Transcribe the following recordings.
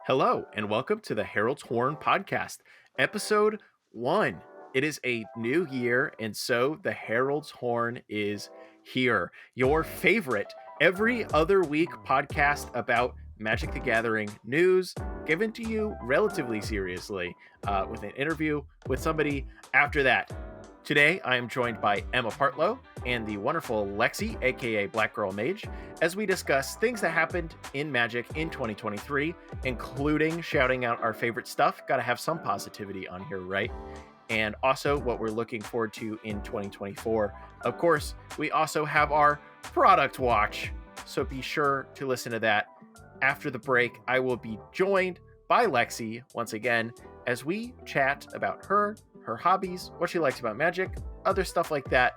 Hello, and welcome to the Herald's Horn podcast, episode 1. It is a new year, and so the Herald's Horn is here. Your favorite every other week podcast about Magic the Gathering news, given to you relatively seriously, with an interview with somebody after that. Today, I am joined by Emma Partlow and the wonderful Lexi, aka BlackGirlMage, as we discuss things that happened in Magic in 2023, including shouting out our favorite stuff. Gotta have some positivity on here, right? And also what we're looking forward to in 2024. Of course, we also have our product watch, so be sure to listen to that. After the break, I will be joined by Lexi once again as we chat about her hobbies, what she likes about Magic, other stuff like that.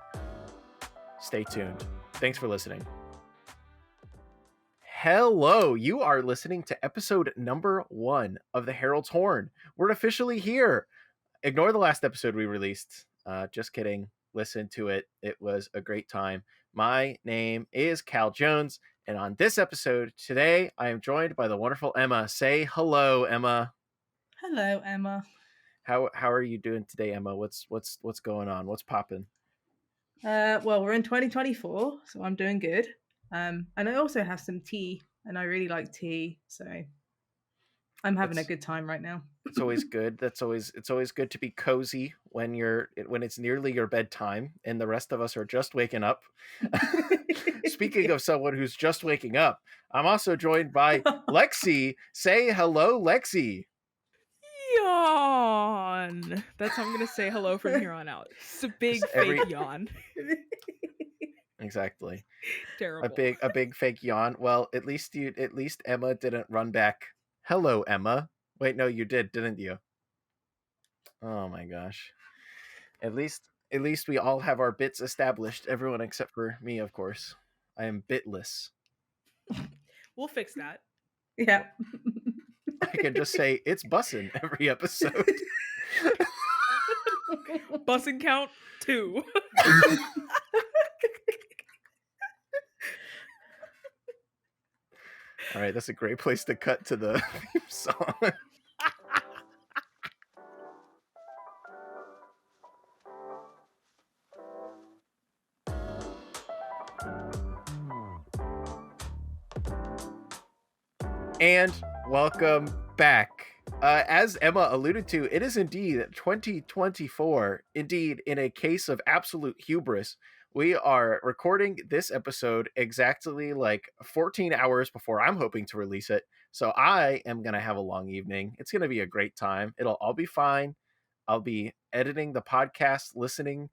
Stay tuned. Thanks for listening. Hello, you are listening to episode number 1 of the Herald's Horn. We're officially here. Ignore the last episode we released. Just kidding. Listen to it. It was a great time. My name is Cal Jones, and on this episode today, I am joined by the wonderful Emma. Say hello, Emma. Hello, Emma. How are you doing today, Emma? What's going on? What's popping? Well, we're in 2024, so I'm doing good. And I also have some tea, and I really like tea, so I'm having a good time right now. It's always good. It's always good to be cozy when it's nearly your bedtime and the rest of us are just waking up. Speaking of someone who's just waking up, I'm also joined by Lexi. Say hello, Lexi. Yawn. That's how I'm gonna say hello from here on out. It's a big fake yawn. Exactly. Terrible. A big fake yawn. Well, at least Emma didn't run back. Hello, Emma. Wait, no, you did, didn't you? Oh my gosh. At least we all have our bits established. Everyone except for me, of course. I am bitless. We'll fix that. Yeah. I can just say it's bussin' every episode. Bussin' count 2. All right, that's a great place to cut to the theme song. And welcome back. As Emma alluded to, it is indeed 2024. Indeed, in a case of absolute hubris, we are recording this episode exactly like 14 hours before I'm hoping to release it. So I am going to have a long evening. It's going to be a great time. It'll all be fine. I'll be editing the podcast, listening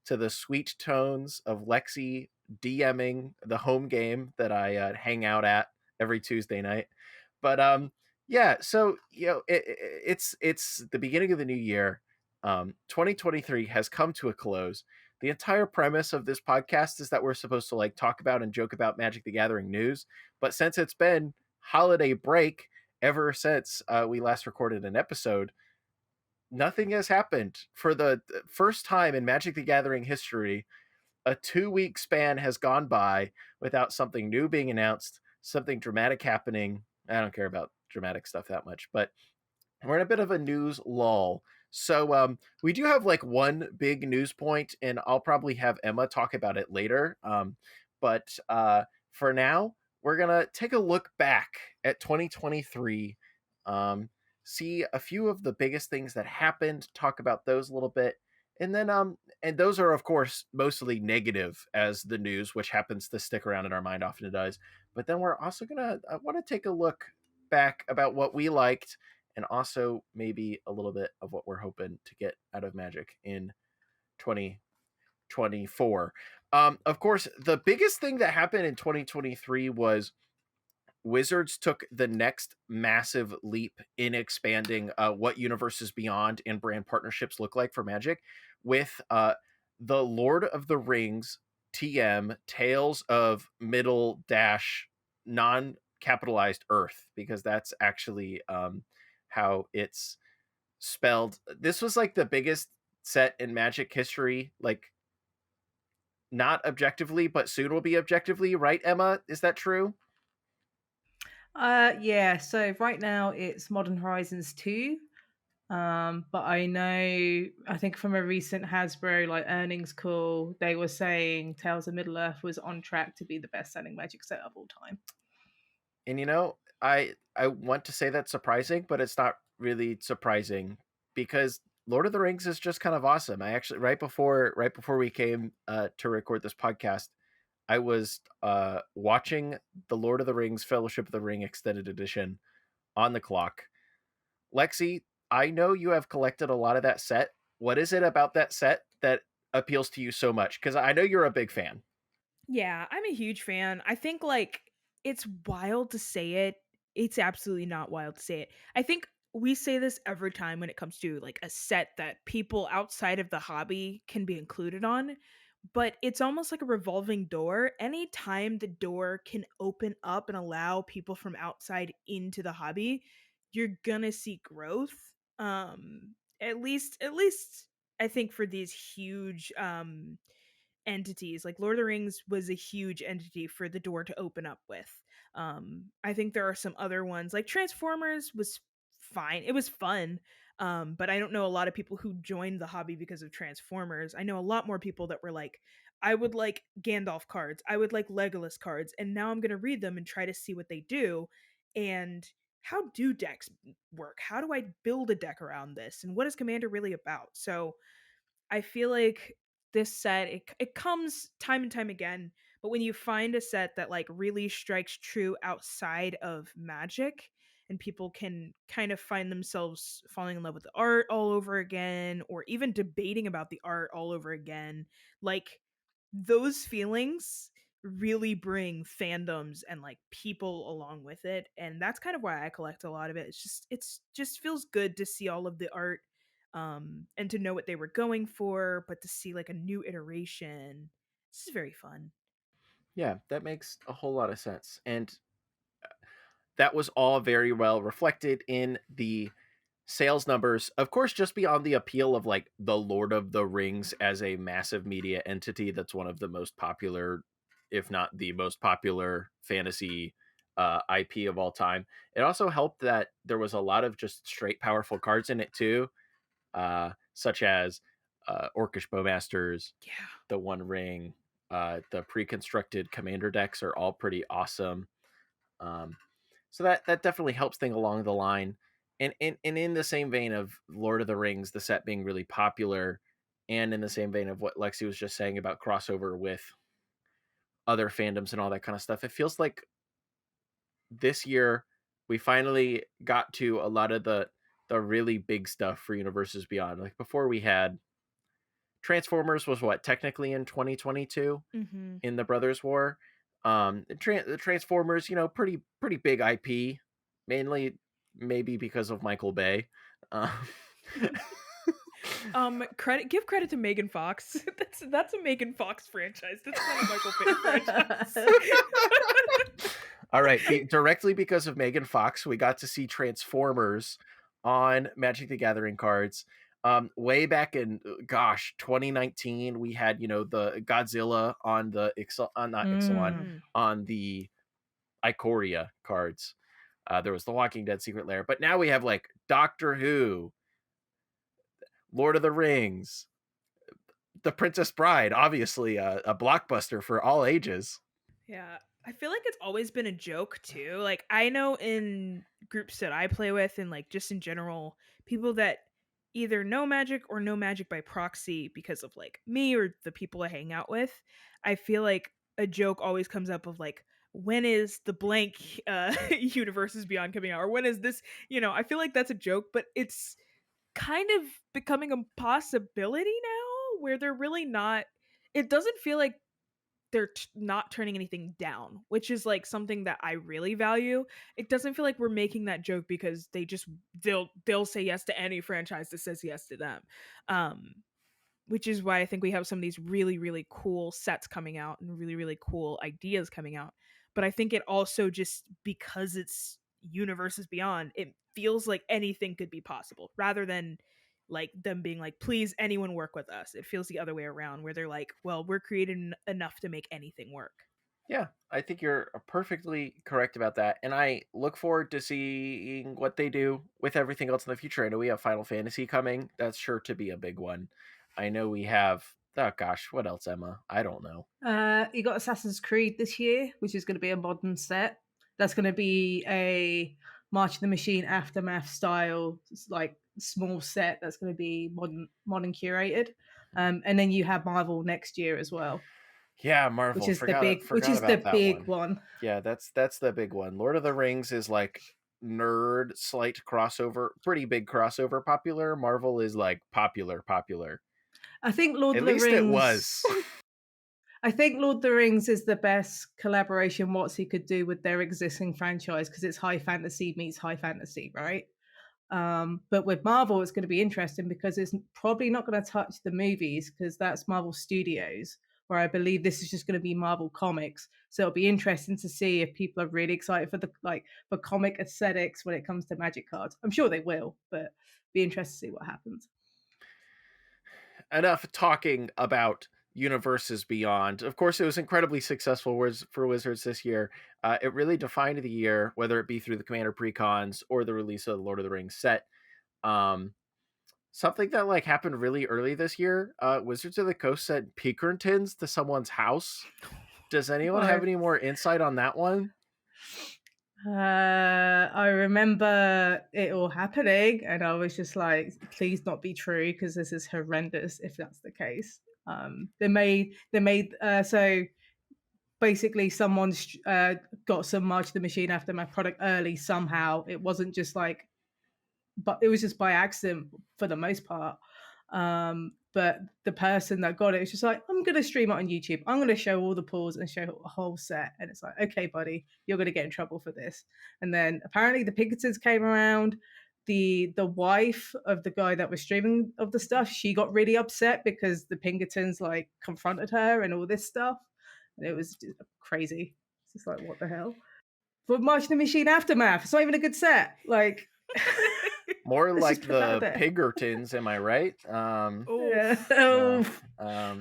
to the sweet tones of Lexi DMing the home game that I hang out at every Tuesday night. But yeah, so it's the beginning of the new year. 2023 has come to a close. The entire premise of this podcast is that we're supposed to like talk about and joke about Magic the Gathering news, but since it's been holiday break ever since we last recorded an episode, nothing has happened. For the first time in Magic the Gathering history, a 2-week span has gone by without something new being announced, something dramatic happening. I don't care about dramatic stuff that much, but we're in a bit of a news lull. So we do have like one big news point, and I'll probably have Emma talk about it later. But for now, we're gonna take a look back at 2023, see a few of the biggest things that happened, talk about those a little bit, and then and those are of course mostly negative as the news, which happens to stick around in our mind, often it does. But then we're also gonna want to take a look back about what we liked, and also maybe a little bit of what we're hoping to get out of Magic in 2024. Of course, the biggest thing that happened in 2023 was Wizards took the next massive leap in expanding what Universes Beyond and brand partnerships look like for Magic with the Lord of the Rings TM Tales of Middle Dash non-capitalized Earth, because that's actually how it's spelled. This was like the biggest set in Magic history, like not objectively, but soon will be objectively, right, Emma? Is that true? Yeah. So right now it's Modern Horizons 2. But I think from a recent Hasbro like earnings call, they were saying Tales of Middle Earth was on track to be the best-selling Magic set of all time. And I want to say that's surprising, but it's not really surprising because Lord of the Rings is just kind of awesome. I actually right before we came to record this podcast, I was watching the Lord of the Rings Fellowship of the Ring extended edition on the clock. Lexi, I know you have collected a lot of that set. What is it about that set that appeals to you so much? Because I know you're a big fan. Yeah, I'm a huge fan. I think like it's wild to say it. It's absolutely not wild to say it. I think we say this every time when it comes to like a set that people outside of the hobby can be included on, but it's almost like a revolving door. Anytime the door can open up and allow people from outside into the hobby, you're gonna see growth. At least I think for these huge entities. Like Lord of the Rings was a huge entity for the door to open up with. I think there are some other ones like Transformers was fine. It was fun. But I don't know a lot of people who joined the hobby because of Transformers. I know a lot more people that were like, I would like Gandalf cards, I would like Legolas cards, and now I'm going to read them and try to see what they do. And how do decks work? How do I build a deck around this? And what is Commander really about? So I feel like this set it comes time and time again, but when you find a set that like really strikes true outside of Magic and people can kind of find themselves falling in love with the art all over again or even debating about the art all over again, like those feelings really bring fandoms and like people along with it, and that's kind of why I collect a lot of it. It's just feels good to see all of the art, and to know what they were going for, but to see like a new iteration, this is very fun. Yeah, that makes a whole lot of sense. And that was all very well reflected in the sales numbers. Of course, just beyond the appeal of like the Lord of the Rings as a massive media entity that's one of the most popular, if not the most popular fantasy IP of all time. It also helped that there was a lot of just straight powerful cards in it too, such as Orcish Bowmasters, Yeah. the One Ring, the pre-constructed commander decks are all pretty awesome. Um, so that definitely helps thing along the line. And in the same vein of Lord of the Rings, the set being really popular, and in the same vein of what Lexi was just saying about crossover with other fandoms and all that kind of stuff, it feels like this year we finally got to a lot of the really big stuff for Universes Beyond. Like before we had Transformers was what technically in 2022 Mm-hmm. in the Brothers War. The Transformers, pretty big IP, mainly maybe because of Michael Bay. Um, Give credit to Megan Fox. That's a Megan Fox franchise. That's not a Michael Bay franchise. all right, directly because of Megan Fox, we got to see Transformers on Magic the Gathering cards. Way back in 2019, we had the Godzilla on the not Ixalan, Mm. on the Ikoria cards. There was the Walking Dead Secret Lair, but now we have like Doctor Who, Lord of the Rings, The Princess Bride, obviously a blockbuster for all ages. Yeah. I feel like it's always been a joke too. Like I know in groups that I play with and like just in general, people that either know Magic or know Magic by proxy because of like me or the people I hang out with, I feel like a joke always comes up of like when is the blank Universes Beyond coming out or when is this, I feel like that's a joke, but it's kind of becoming a possibility now where they're really not, it doesn't feel like they're not turning anything down, which is like something that I really value. It doesn't feel like we're making that joke because they'll say yes to any franchise that says yes to them. Um which is why I think we have some of these really really cool sets coming out and really really cool ideas coming out. But I think it also just because it's Universes Beyond, it feels like anything could be possible rather than like them being like please anyone work with us. It feels the other way around where they're like, well, we're creative enough to make anything work. Yeah, I think you're perfectly correct about that. And I look forward to seeing what they do with everything else in the future. I know we have Final Fantasy coming. That's sure to be a big one. I know we have, oh gosh, what else, Emma? I don't know. You got Assassin's Creed this year, which is going to be a modern set. That's going to be a March of the Machine Aftermath style, like small set. That's going to be modern curated. And then you have Marvel next year as well, Yeah, which Marvel. is the big, Forgot about that big one. one. Yeah, that's the big one. Lord of the Rings is like nerd slight crossover, pretty big crossover popular. Marvel is like popular. I think Lord At of the least it Rings. was. I think Lord of the Rings is the best collaboration WotC could do with their existing franchise because it's high fantasy meets high fantasy, right? But with Marvel, it's going to be interesting because it's probably not going to touch the movies because that's Marvel Studios, where I believe this is just going to be Marvel Comics. So it'll be interesting to see if people are really excited for the for comic aesthetics when it comes to Magic cards. I'm sure they will, but be interested to see what happens. Enough talking about universes beyond. Of course, it was incredibly successful for Wizards this year. It really defined the year, whether it be through the Commander precons or the release of the Lord of the Rings set. Um, Something that like happened really early this year. Wizards of the Coast sent Pinkertons to someone's house. Does anyone have any more insight on that one? I remember it all happening, and I was just like, "Please not be true, because this is horrendous if that's the case." So basically, someone's got some March of the Machine Aftermath product early somehow. It wasn't just like, but it was just by accident for the most part. But the person that got it was just like, I'm going to stream it on YouTube. I'm going to show all the pulls and show a whole set. And it's like, okay, buddy, you're going to get in trouble for this. And then apparently the Pinkertons came around. The wife of the guy that was streaming of the stuff, she got really upset because the Pinkertons like confronted her and all this stuff. And it was just crazy. It's just like, what the hell? But March of the Machine Aftermath, it's not even a good set. Like, More let's like just put that out the there. Pinkertons, am I right? Yeah. No,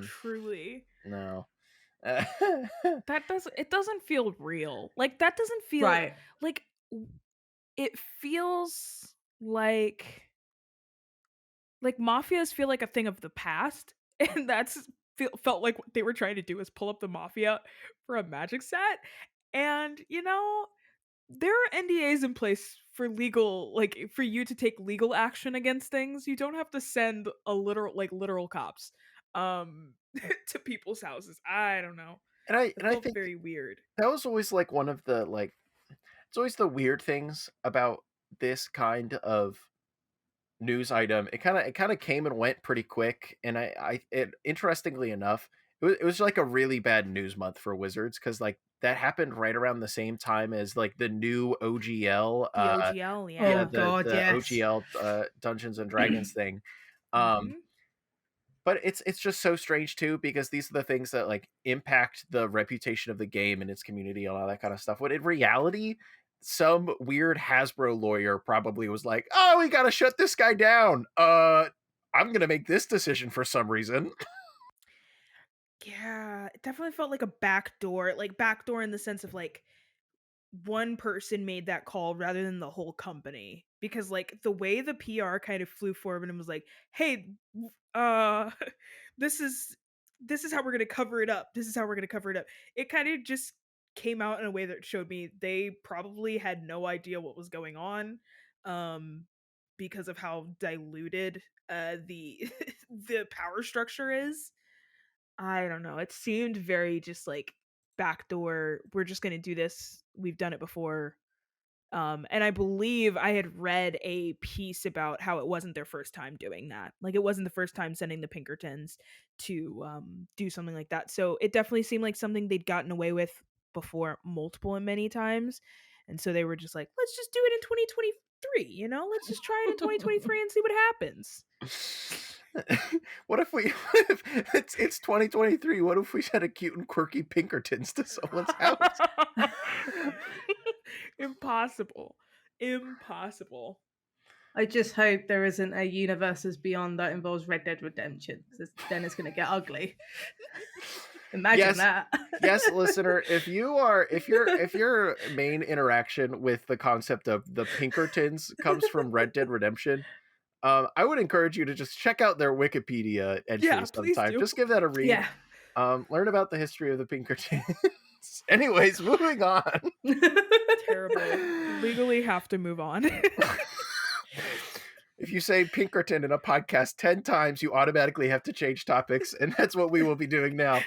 Truly. no. It doesn't feel real. Like that doesn't feel Right. like it feels like mafias feel like a thing of the past, and felt like what they were trying to do is pull up the mafia for a magic set. And there are NDAs in place for legal, like for you to take legal action against things. You don't have to send a literal cops to people's houses. I don't know. And It I felt think very weird. that was always like one of the like it's always the weird things about this kind of news item. It kind of came and went pretty quick, and it interestingly enough, it was like a really bad news month for Wizards because like that happened right around the same time as like the new OGL, The OGL, Oh yeah, yeah. God, the yes. OGL Dungeons and Dragons thing. Mhm. But it's just so strange too because these are the things that like impact the reputation of the game and its community and all that kind of stuff. When in reality, some weird Hasbro lawyer probably was like, "Oh, we got to shut this guy down. I'm going to make this decision for some reason." Yeah, it definitely felt like a backdoor, backdoor in the sense of like one person made that call rather than the whole company. Because like the way the PR kind of flew forward and was like, "Hey, uh this is how we're going to cover it up. This is how we're going to cover it up." It kind of just came out in a way that showed me they probably had no idea what was going on um because of how diluted the the power structure is. I don't know. It seemed very just like backdoor. We're just going to do this. We've done it before. And I believe I had read a piece about how it wasn't their first time doing that. Like it wasn't the first time sending the Pinkertons to do something like that. So it definitely seemed like something they'd gotten away with before multiple and many times. And so they were just like, let's just do it in 2023, Let's just try it in 2023 and see what happens. What if we it's 2023, what if we sent a cute and quirky Pinkertons to someone's house? Impossible. Impossible. I just hope there isn't a universes beyond that involves Red Dead Redemption, because then it's going to get ugly. Imagine Yes, that. yes, listener, if your main interaction with the concept of the Pinkertons comes from Red Dead Redemption, I would encourage you to just check out their Wikipedia Yeah, entries please sometime. do. Just give that a read. Yeah. Learn about the history of the Pinkertons. Anyways, moving on. Terrible. Legally have to move on. If you say Pinkerton in a podcast 10 times, you automatically have to change topics, and that's what we will be doing now.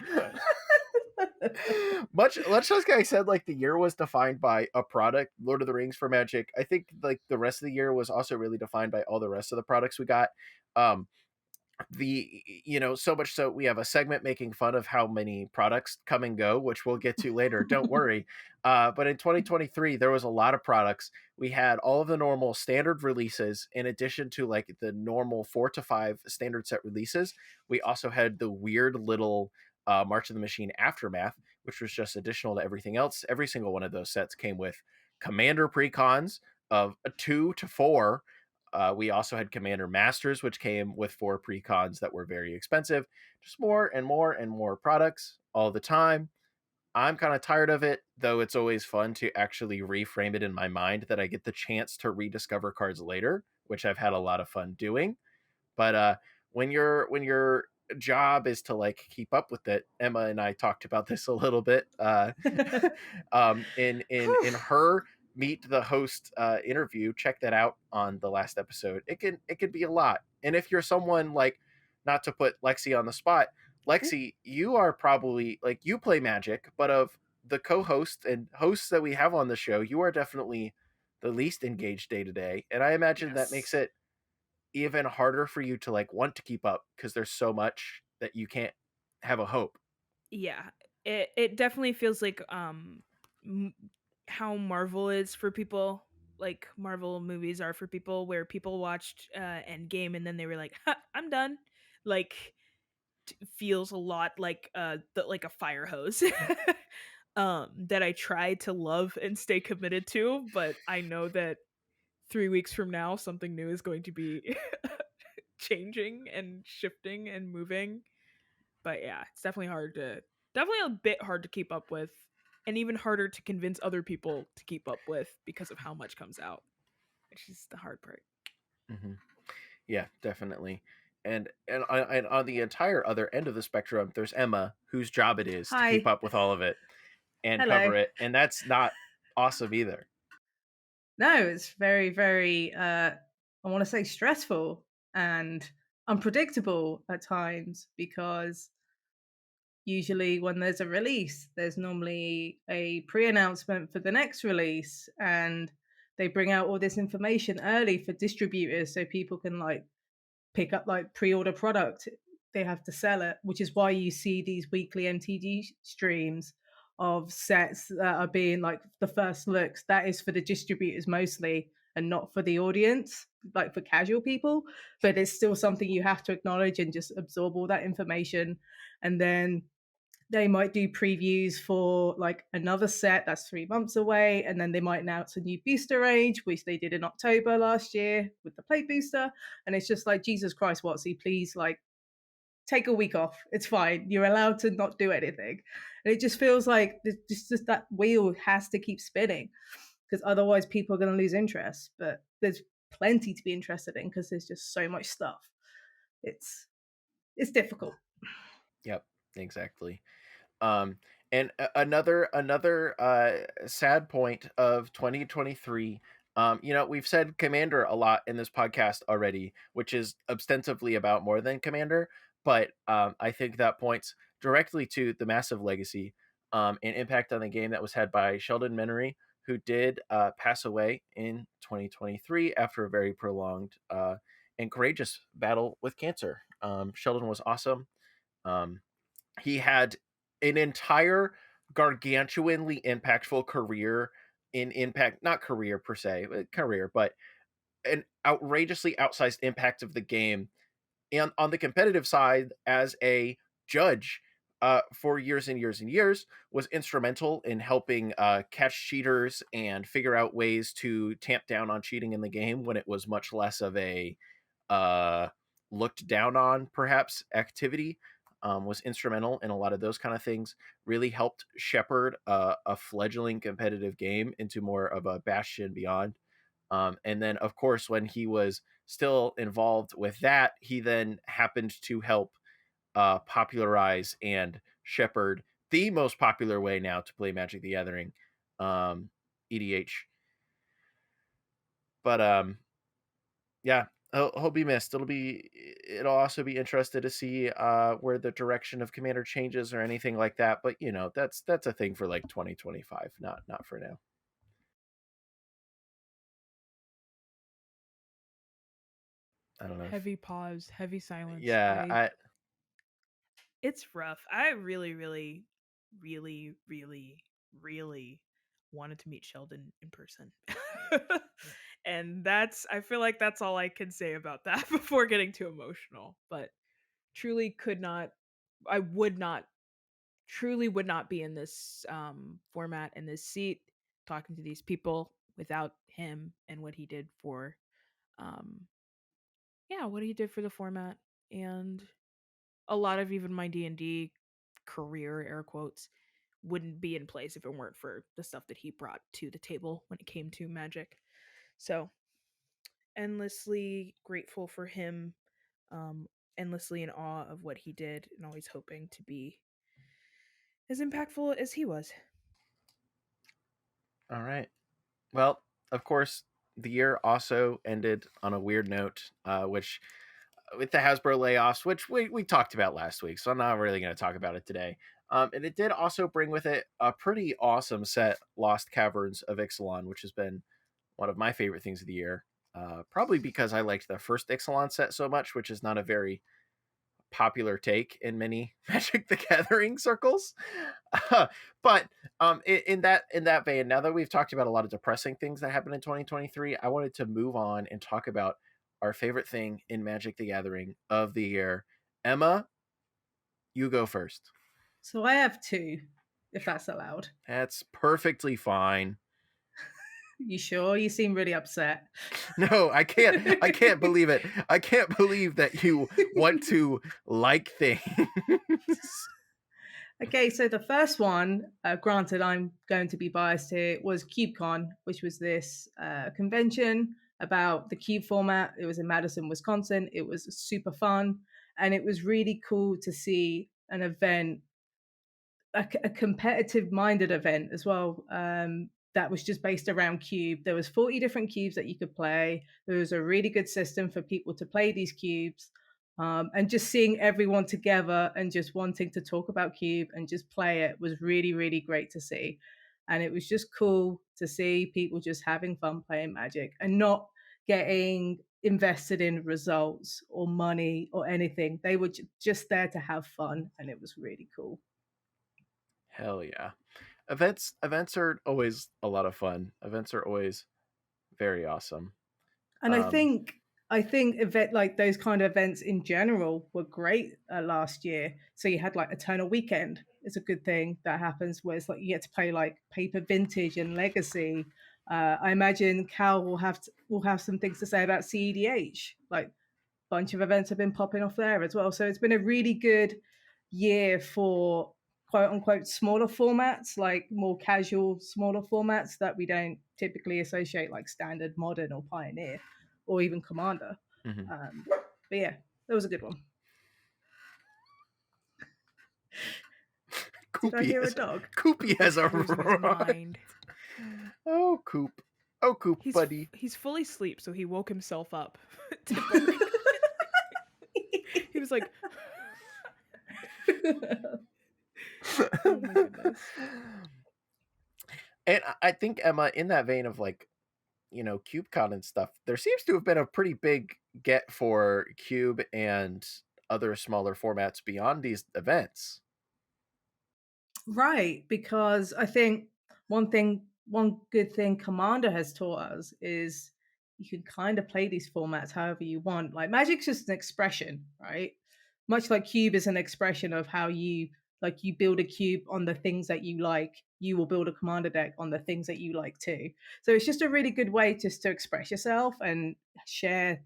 Much like I said, like the year was defined by a product, Lord of the Rings for Magic. I think like the rest of the year was also really defined by all the rest of the products we got. Um, so much so we have a segment making fun of how many products come and go, which we'll get to later, don't worry. But in 2023 there was a lot of products. We had all of the normal standard releases in addition to like the normal 4 to 5 standard set releases. We also had the weird little March of the Machine Aftermath, which was just additional to everything else. Every single one of those sets came with commander precons of 2 to 4. We also had Commander Masters, which came with 4 precons that were very expensive. Just more and more and more products all the time. I'm kind of tired of it, though it's always fun to actually reframe it in my mind that I get the chance to rediscover cards later, which I've had a lot of fun doing. But when your job is to like keep up with it, Emma and I talked about this a little bit in her meet the host interview. Check that out on the last episode. It can be a lot. And if you're someone like, not to put Lexi on the spot, Lexi, you are probably like, you play Magic, but of the co-hosts and hosts that we have on the show, you are definitely the least engaged day to day, and I imagine that makes Yes. it even harder for you to like want to keep up because there's so much that you can't have a hope. Yeah. It definitely feels like m- how Marvel is for people, like Marvel movies are for people, where people watched Endgame and then they were like, ha, I'm done. Like feels a lot like like a fire hose. That I try to love and stay committed to, but I know that 3 weeks from now something new is going to be changing and shifting and moving. But yeah, it's definitely a bit hard to keep up with, and even harder to convince other people to keep up with because of how much comes out, which is the hard part. Hmm. Yeah, definitely. And on the entire other end of the spectrum, there's Emma, whose job it is to keep Hi. up with all of it and Hello. cover it, and that's not awesome either. No, it's very, very, I want to say stressful and unpredictable at times because usually when there's a release, there's normally a pre announcement for the next release, and they bring out all this information early for distributors so people can like pick up like pre-order product. They have to sell it, which is why you see these weekly MTG streams of sets that are being like the first looks. That is for the distributors mostly and not for the audience, like for casual people. But it's still something you have to acknowledge and just absorb all that information. And then they might do previews for like another set that's 3 months away, and then they might announce a new booster range, which they did in October last year with the plate booster. And it's just like, Jesus Christ, Watsy, please, like, take a week off. It's fine. You're allowed to not do anything. And it just feels like just that wheel has to keep spinning because otherwise people are going to lose interest. But there's plenty to be interested in because there's just so much stuff. It's difficult. Yep, exactly. Um, and another sad point of 2023. We've said Commander a lot in this podcast already, which is ostensibly about more than Commander, but I think that points directly to the massive legacy and impact on the game that was had by Sheldon Menery, who did pass away in 2023 after a very prolonged and courageous battle with cancer. Sheldon was awesome. Um, he had an entire gargantuanly impactful career in impact, not career per se, career, but an outrageously outsized impact of the game and on the competitive side as a judge for years and years and years, was instrumental in helping catch cheaters and figure out ways to tamp down on cheating in the game when it was much less of a uh, looked down on perhaps activity. was instrumental in a lot of those kind of things. Really helped shepherd a fledgling competitive game into more of a Bastion Beyond. And then, of course, when he was still involved with that, he then happened to help popularize and shepherd the most popular way now to play Magic the Gathering, EDH. But yeah, he'll be missed. It'll also be interested to see where the direction of Commander changes or anything like that. But you know, that's a thing for like 2025, not for now. I don't know. Heavy pause, heavy silence. Yeah, It's rough. I really, really, really, really, really wanted to meet Sheldon in person. And I feel like that's all I can say about that before getting too emotional. But truly could not, I would not, truly would not be in this format, in this seat, talking to these people without him and what he did for, um, yeah, what he did for the format. And a lot of even my D&D career, air quotes, wouldn't be in place if it weren't for the stuff that he brought to the table when it came to Magic. So endlessly grateful for him, endlessly in awe of what he did, and always hoping to be as impactful as he was. all right. Well, of course, the year also ended on a weird note, which with the Hasbro layoffs, which we talked about last week, so I'm not really going to talk about it today. And it did also bring with it a pretty awesome set, Lost Caverns of Ixalan, which has been one of my favorite things of the year. Probably because I liked the first Ixalan set so much, which is not a very popular take in many Magic the Gathering circles. But in that vein, now that we've talked about a lot of depressing things that happened in 2023, I wanted to move on and talk about our favorite thing in Magic the Gathering of the year. Emma, you go first. So I have two, if that's allowed. That's perfectly fine. You sure? You seem really upset. No, I can't. I can't believe it. I can't believe that you want to like things. Okay, so the first one, granted, I'm going to be biased here, was CubeCon, which was this convention about the cube format. It was in Madison, Wisconsin. It was super fun, and it was really cool to see an event, a competitive-minded event as well. That was just based around cube. There was 40 different cubes that you could play. There was a really good system for people to play these cubes. And just seeing everyone together and just wanting to talk about cube and just play it was really, really great to see. And it was just cool to see people just having fun playing Magic and not getting invested in results or money or anything. They were just there to have fun, and it was really cool. Hell yeah. Events are always a lot of fun. Events are always very awesome. And Um, I think event like those kind of events in general were great last year. So you had like Eternal Weekend. It's a good thing that happens where it's like you get to play like Paper Vintage and Legacy. I imagine Cal will have some things to say about CEDH. Like bunch of events have been popping off there as well. So it's been a really good year for quote unquote smaller formats, like more casual, smaller formats that we don't typically associate, like Standard, Modern, or Pioneer, or even Commander. mhm. But yeah, that was a good one. Did I hear a dog? Koopy has a Losing his rod. mind. Oh, Coop. Oh, Coop, buddy. He's fully asleep, so he woke himself up to bark. He was like, oh my goodness. And I think, Emma, in that vein of like, CubeCon and stuff, there seems to have been a pretty big get for Cube and other smaller formats beyond these events. Right, because I think one good thing Commander has taught us is you can kind of play these formats however you want. Like Magic's just an expression, right? Much like Cube is an expression of how you build a cube on the things that you like, you will build a Commander deck on the things that you like too. So it's just a really good way just to express yourself and share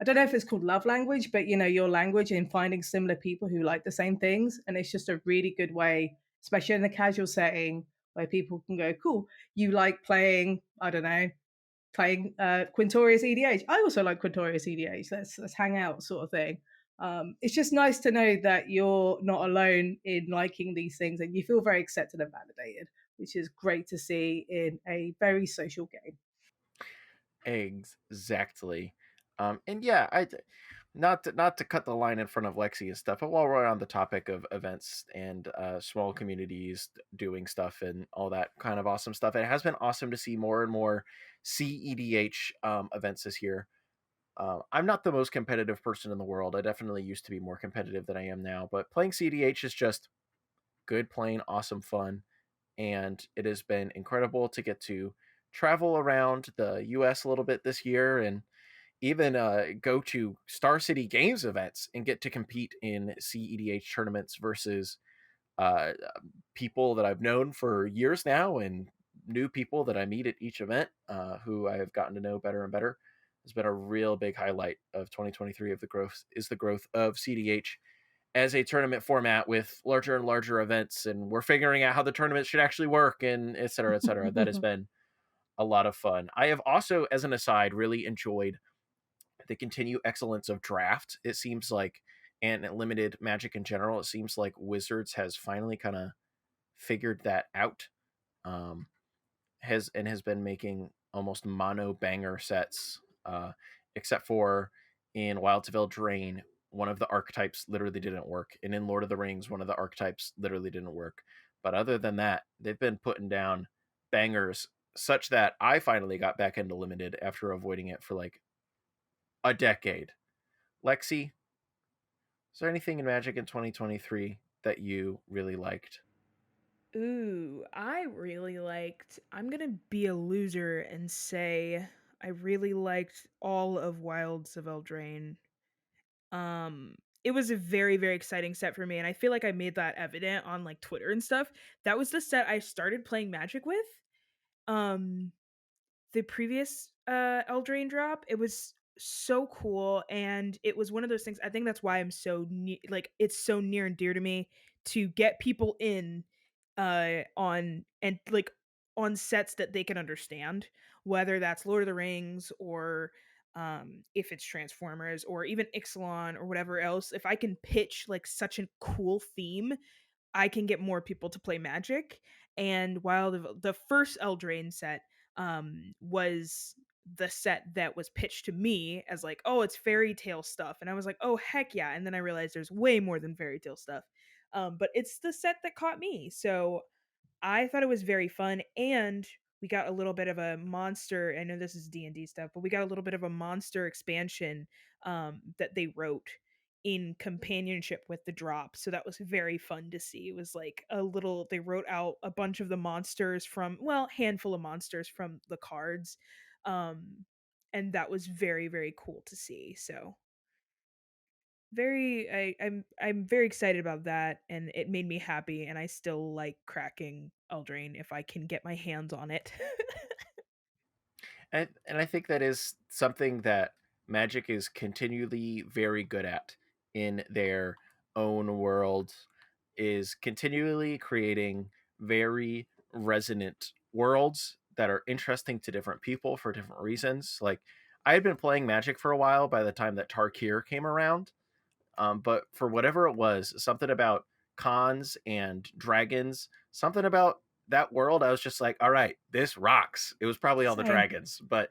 I don't know if it's called love language, but your language in finding similar people who like the same things. And it's just a really good way, especially in the casual setting where people can go, cool, you like playing, I don't know, playing Quintorius EDH. I also like Quintorius EDH. Let's hang out, sort of thing. It's just nice to know that you're not alone in liking these things, and you feel very accepted and validated, which is great to see in a very social game. Exactly. And yeah, not to cut the line in front of Lexi and stuff, but while we're on the topic of events and small communities doing stuff and all that kind of awesome stuff, it has been awesome to see more and more CEDH events this year. I'm not the most competitive person in the world. I definitely used to be more competitive than I am now, but playing CEDH is just good, plain, awesome fun. And it has been incredible to get to travel around the US a little bit this year and even go to Star City Games events and get to compete in CEDH tournaments versus uh, people that I've known for years now and new people that I meet at each event who I have gotten to know better and better. Has been a real big highlight of 2023 of the growth of CDH as a tournament format with larger and larger events, and we're figuring out how the tournament should actually work, and et cetera, et cetera. That has been a lot of fun. I have also, as an aside, really enjoyed the continued excellence of draft. It seems like, and limited Magic in general, it seems like Wizards has finally kind of figured that out. Um, has been making almost mono banger sets, except for in Wild to Drain, one of the archetypes literally didn't work, and in Lord of the Rings, one of the archetypes literally didn't work. But other than that, they've been putting down bangers such that I finally got back into limited after avoiding it for like a decade. Lexi, is there anything in Magic in 2023 that you really liked? Ooh, I really liked. I'm gonna be a loser and say I really liked all of Wilds of Eldraine. It was a very, very exciting set for me, and I feel like I made that evident on like Twitter and stuff. That was the set I started playing Magic with. Um, the previous Eldraine drop, it was so cool, and it was one of those things. I think that's why I'm so like it's so near and dear to me to get people in on and like on sets that they can understand, whether that's Lord of the Rings or if it's Transformers or even Ixalan or whatever else. If I can pitch like such a cool theme, I can get more people to play Magic. And while the first Eldraine set was the set that was pitched to me as like, oh, it's fairy tale stuff, and I was like, oh heck yeah, and then I realized there's way more than fairy tale stuff. But it's the set that caught me, so I thought it was very fun, and we got a little bit of a monster. I know this is D&D stuff, but we got a little bit of a monster expansion that they wrote in companionship with the drop. So that was very fun to see. It was like a little they wrote out a bunch of the monsters from, well, handful of monsters from the cards. And that was very, very cool to see. So I'm very excited about that, and it made me happy, and I still like cracking Eldraine if I can get my hands on it. And I think that is something that Magic is continually very good at in their own world, is continually creating very resonant worlds that are interesting to different people for different reasons. Like I had been playing Magic for a while by the time that Tarkir came around, but for whatever it was, something about cons and dragons, something about that world, I was just like, all right, this rocks. It was probably all the Same. dragons, but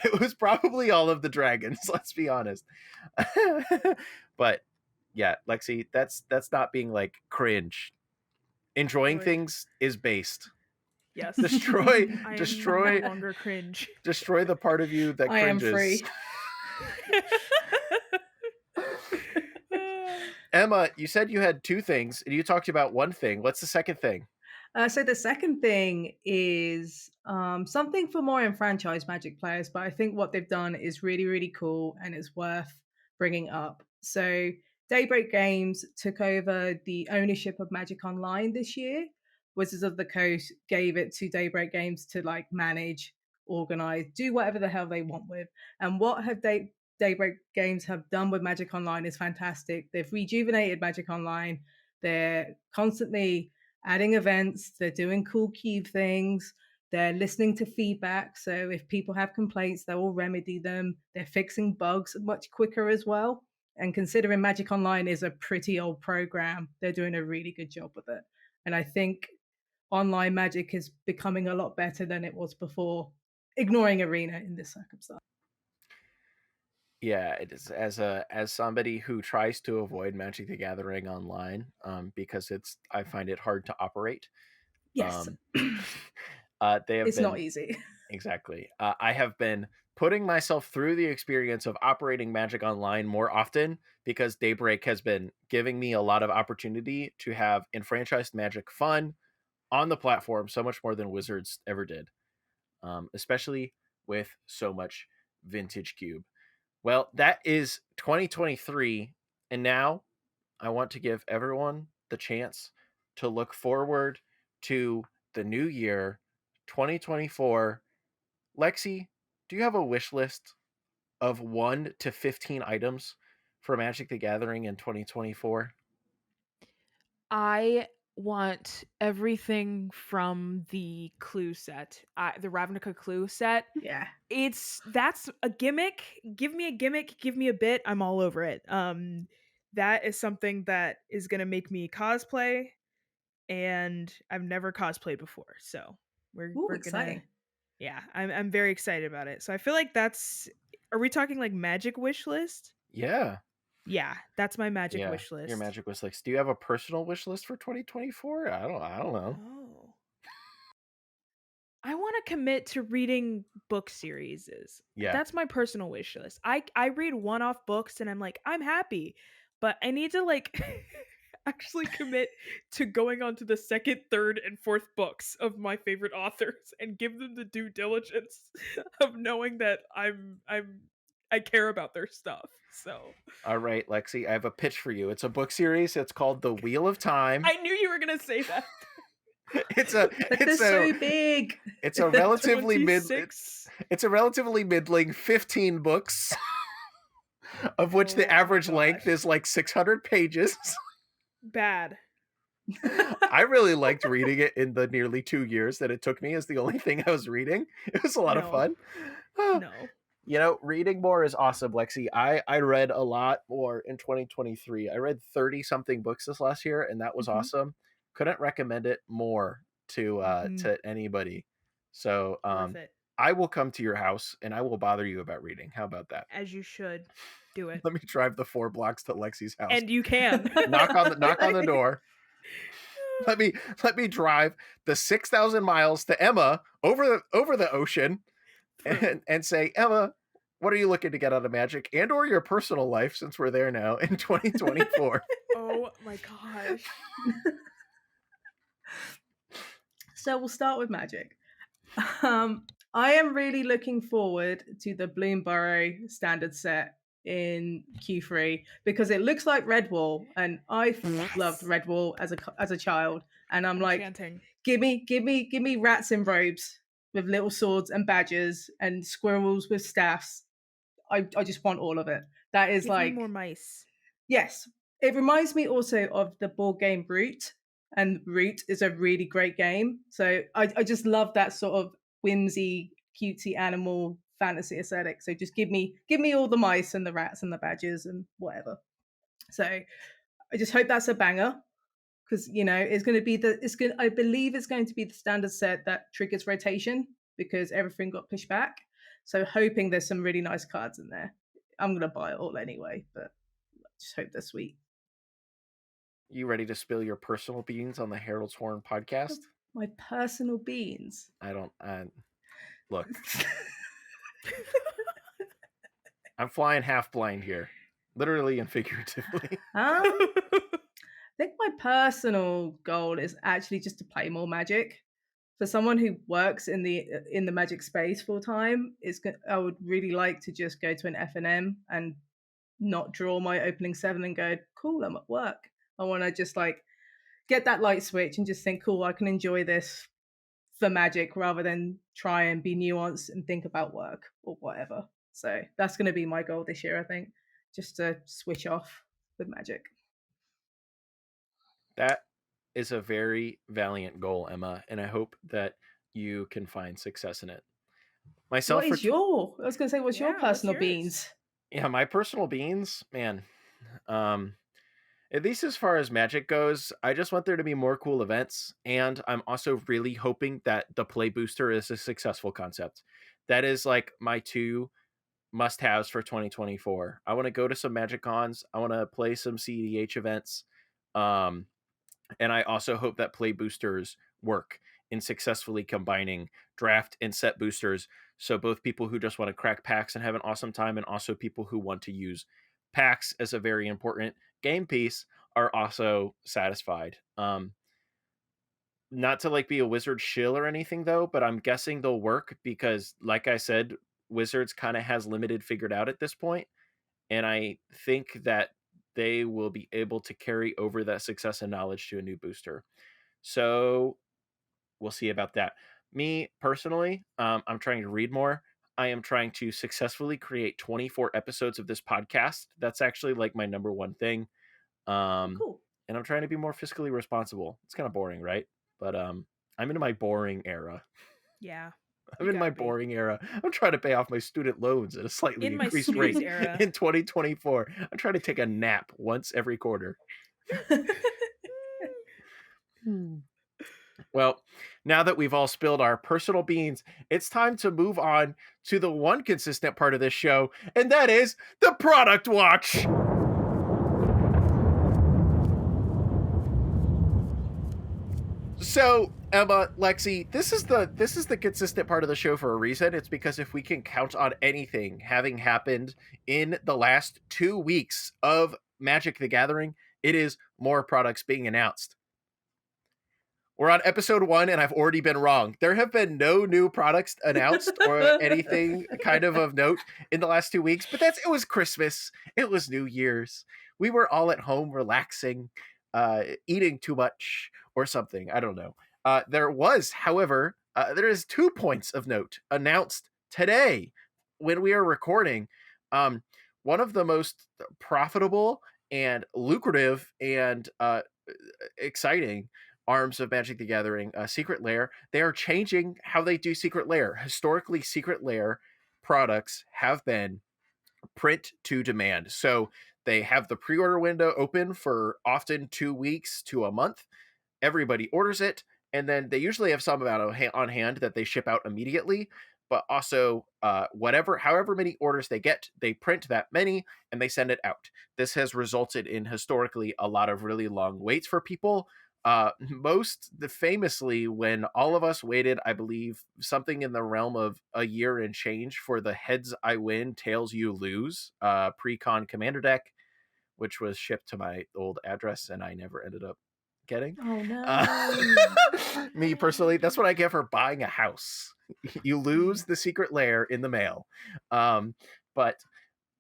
it was probably all of the dragons, let's be honest. But yeah, Lexi, that's not being like cringe. Enjoying Good. things is based. Yes. Destroy, I am no destroy, longer cringe. destroy the part of you that I am cringes. free. Emma, you said you had two things, and you talked about one thing. What's the second thing? So the second thing is something for more enfranchised Magic players, but I think what they've done is really, really cool and it's worth bringing up. So Daybreak Games took over the ownership of Magic Online this year. Wizards of the Coast gave it to Daybreak Games to like manage, organize, do whatever the hell they want with. And what have Daybreak Games have done with Magic Online is fantastic. They've rejuvenated Magic Online. They're constantly adding events. They're doing cool cube things. They're listening to feedback. So if people have complaints, they will remedy them. They're fixing bugs much quicker as well. And considering Magic Online is a pretty old program, they're doing a really good job with it. And I think online Magic is becoming a lot better than it was before, ignoring Arena in this circumstance. Yeah, it is. As somebody who tries to avoid Magic the Gathering online, because I find it hard to operate. Yes. They have it's been not easy. exactly. I have been putting myself through the experience of operating Magic Online more often because Daybreak has been giving me a lot of opportunity to have enfranchised Magic fun on the platform, so much more than Wizards ever did, especially with so much vintage cube. Well, that is 2023, and now I want to give everyone the chance to look forward to the new year, 2024. Lexi, do you have a wish list of 1 to 15 items for Magic the Gathering in 2024? I want everything from the clue set, the Ravnica clue set. Yeah. That's a gimmick. Give me a gimmick, give me a bit, I'm all over it. That is something that is going to make me cosplay, and I've never cosplayed before. So, we're Ooh, we're going to exciting. yeah, I'm very excited about it. So I feel like are we talking like magic wish list? Yeah. Yeah, that's my magic Yeah. wish list. Your magic wish list. Do you have a personal wish list for 2024? I don't know. Oh. I want to commit to reading book series. Yeah. That's my personal wish list. I read one-off books and I'm like, I'm happy, but I need to like actually commit to going on to the second, third, and fourth books of my favorite authors and give them the due diligence of knowing that I care about their stuff. So, All right, Lexi, I have a pitch for you. It's a book series. It's called The Wheel of Time. I knew you were going to say that. But they're so big. It's a relatively 26. It's a relatively middling 15 books, of which the average length is like 600 pages. Bad. I really liked reading it in the nearly 2 years that it took me as the only thing I was reading. It was a lot of fun. No. You know, reading more is awesome, Lexi. I read a lot more in 2023. I read 30 something books this last year, and that was awesome. Couldn't recommend it more to anybody. So Worth it. I will come to your house and I will bother you about reading. How about that? As you should. Do it. Let me drive the 4 blocks to Lexi's house. And you can. knock on the door. Let me drive the 6,000 miles to Emma over the ocean and say, Emma, what are you looking to get out of Magic and or your personal life, since we're there now in 2024? Oh my gosh. So we'll start with Magic. I am really looking forward to the Bloomburrow standard set in Q3 because it looks like Redwall, and I loved Redwall as a child, and I'm like, give me rats in robes with little swords and badgers and squirrels with staffs. I just want all of it. That is Give me more mice. Yes. It reminds me also of the board game Root, and Root is a really great game. So I just love that sort of whimsy, cutesy animal fantasy aesthetic. So just give me all the mice and the rats and the badgers and whatever. So I just hope that's a banger, because it's going to be I believe it's going to be the standard set that triggers rotation because everything got pushed back. So hoping there's some really nice cards in there. I'm going to buy it all anyway, but just hope they're sweet. You ready to spill your personal beans on the Herald's Horn podcast? My personal beans? Look. I'm flying half blind here, literally and figuratively. I think my personal goal is actually just to play more Magic. For someone who works in the Magic space full time, I would really like to just go to an F&M and not draw my opening 7 and go, cool, I'm at work. I want to just like get that light switch and just think, cool, I can enjoy this for Magic rather than try and be nuanced and think about work or whatever. So that's going to be my goal this year, I think, just to switch off with Magic. That is a very valiant goal, Emma, and I hope that you can find success in it. What Myself for is your? I was going to say, what's your Yeah, what's personal yours? beans? yeah, my personal beans, man. Um, at least as far as Magic goes, I just want there to be more cool events, and I'm also really hoping that the play booster is a successful concept. That is like my two must-haves for 2024. I want to go to some Magic cons. I want to play some CEDH events. Um, and I also hope that play boosters work in successfully combining draft and set boosters. So both people who just want to crack packs and have an awesome time, and also people who want to use packs as a very important game piece are also satisfied. Not to like be a wizard shill or anything though, but I'm guessing they'll work because, like I said, Wizards kind of has limited figured out at this point, and I think that they will be able to carry over that success and knowledge to a new booster. So we'll see about that. Me personally, I'm trying to read more. I am trying to successfully create 24 episodes of this podcast. That's actually like my number one thing. Oh, cool. And I'm trying to be more fiscally responsible. It's kind of boring, right? But I'm in my boring era. Yeah. I'm You in my gotta be. boring era. I'm trying to pay off my student loans at a slightly In my increased snooze rate era. in 2024. I'm trying to take a nap once every quarter. Well, now that we've all spilled our personal beans, it's time to move on to the one consistent part of this show, and that is the product watch. So, Emma, Lexi, this is the consistent part of the show for a reason. It's because if we can count on anything having happened in the last 2 weeks of Magic the Gathering, it is more products being announced. We're on episode 1, and I've already been wrong. There have been no new products announced or anything kind of note in the last 2 weeks, but it was Christmas. It was New Year's. We were all at home relaxing, eating too much or something. I don't know. There was, however, there is 2 points of note announced today when we are recording. One of the most profitable and lucrative and exciting arms of Magic the Gathering, Secret Lair, they are changing how they do Secret Lair. Historically, Secret Lair products have been print to demand. So they have the pre-order window open for often 2 weeks to a month. Everybody orders it, and then they usually have some amount on hand that they ship out immediately. But also, however many orders they get, they print that many and they send it out. This has resulted in historically a lot of really long waits for people. Famously, when all of us waited, I believe something in the realm of a year and change for the Heads I Win, Tails You Lose pre-con commander deck, which was shipped to my old address and I never ended up getting. Oh no. Me personally, that's what I get for buying a house. You lose the Secret Lair in the mail. But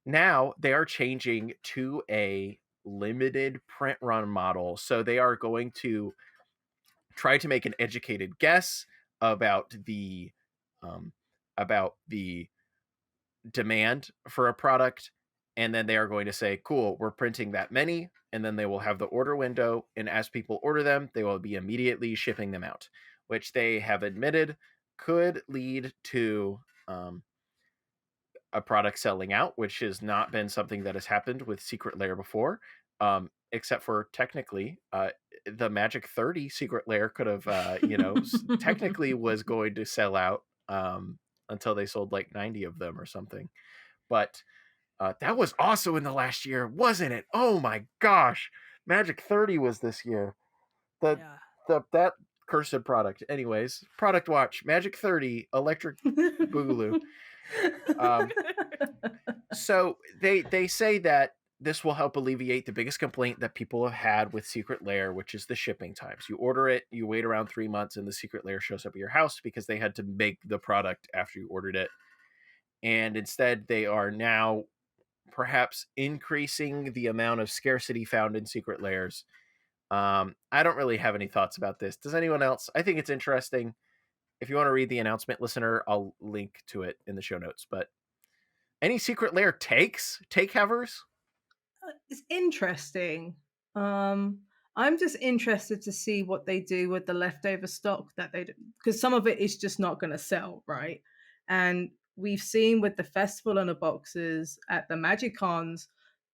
now they are changing to a limited print run model. So they are going to try to make an educated guess about the um, demand for a product, and then they are going to say, cool, we're printing that many, and then they will have the order window, and as people order them, they will be immediately shipping them out, which they have admitted could lead to a product selling out, which has not been something that has happened with Secret Lair before, except for technically the Magic 30 Secret Lair could have, technically was going to sell out until they sold like 90 of them or something. But that was also in the last year, wasn't it? Oh my gosh. Magic 30 was this year. That cursed product. Anyways, product watch, Magic 30, Electric Boogaloo. So they say that this will help alleviate the biggest complaint that people have had with Secret Lair, which is the shipping times. You order it, you wait around 3 months, and the Secret Lair shows up at your house because they had to make the product after you ordered it. And instead, they are now perhaps increasing the amount of scarcity found in Secret Lairs. I don't really have any thoughts about this. Does anyone else? I think it's interesting. If you want to read the announcement, listener, I'll link to it in the show notes. But Any Secret Lair take havers? It's interesting. Um, I'm just interested to see what they do with the leftover stock that they do, because some of it is just not going to sell, right? And we've seen with the festival in the boxes at the Magic Cons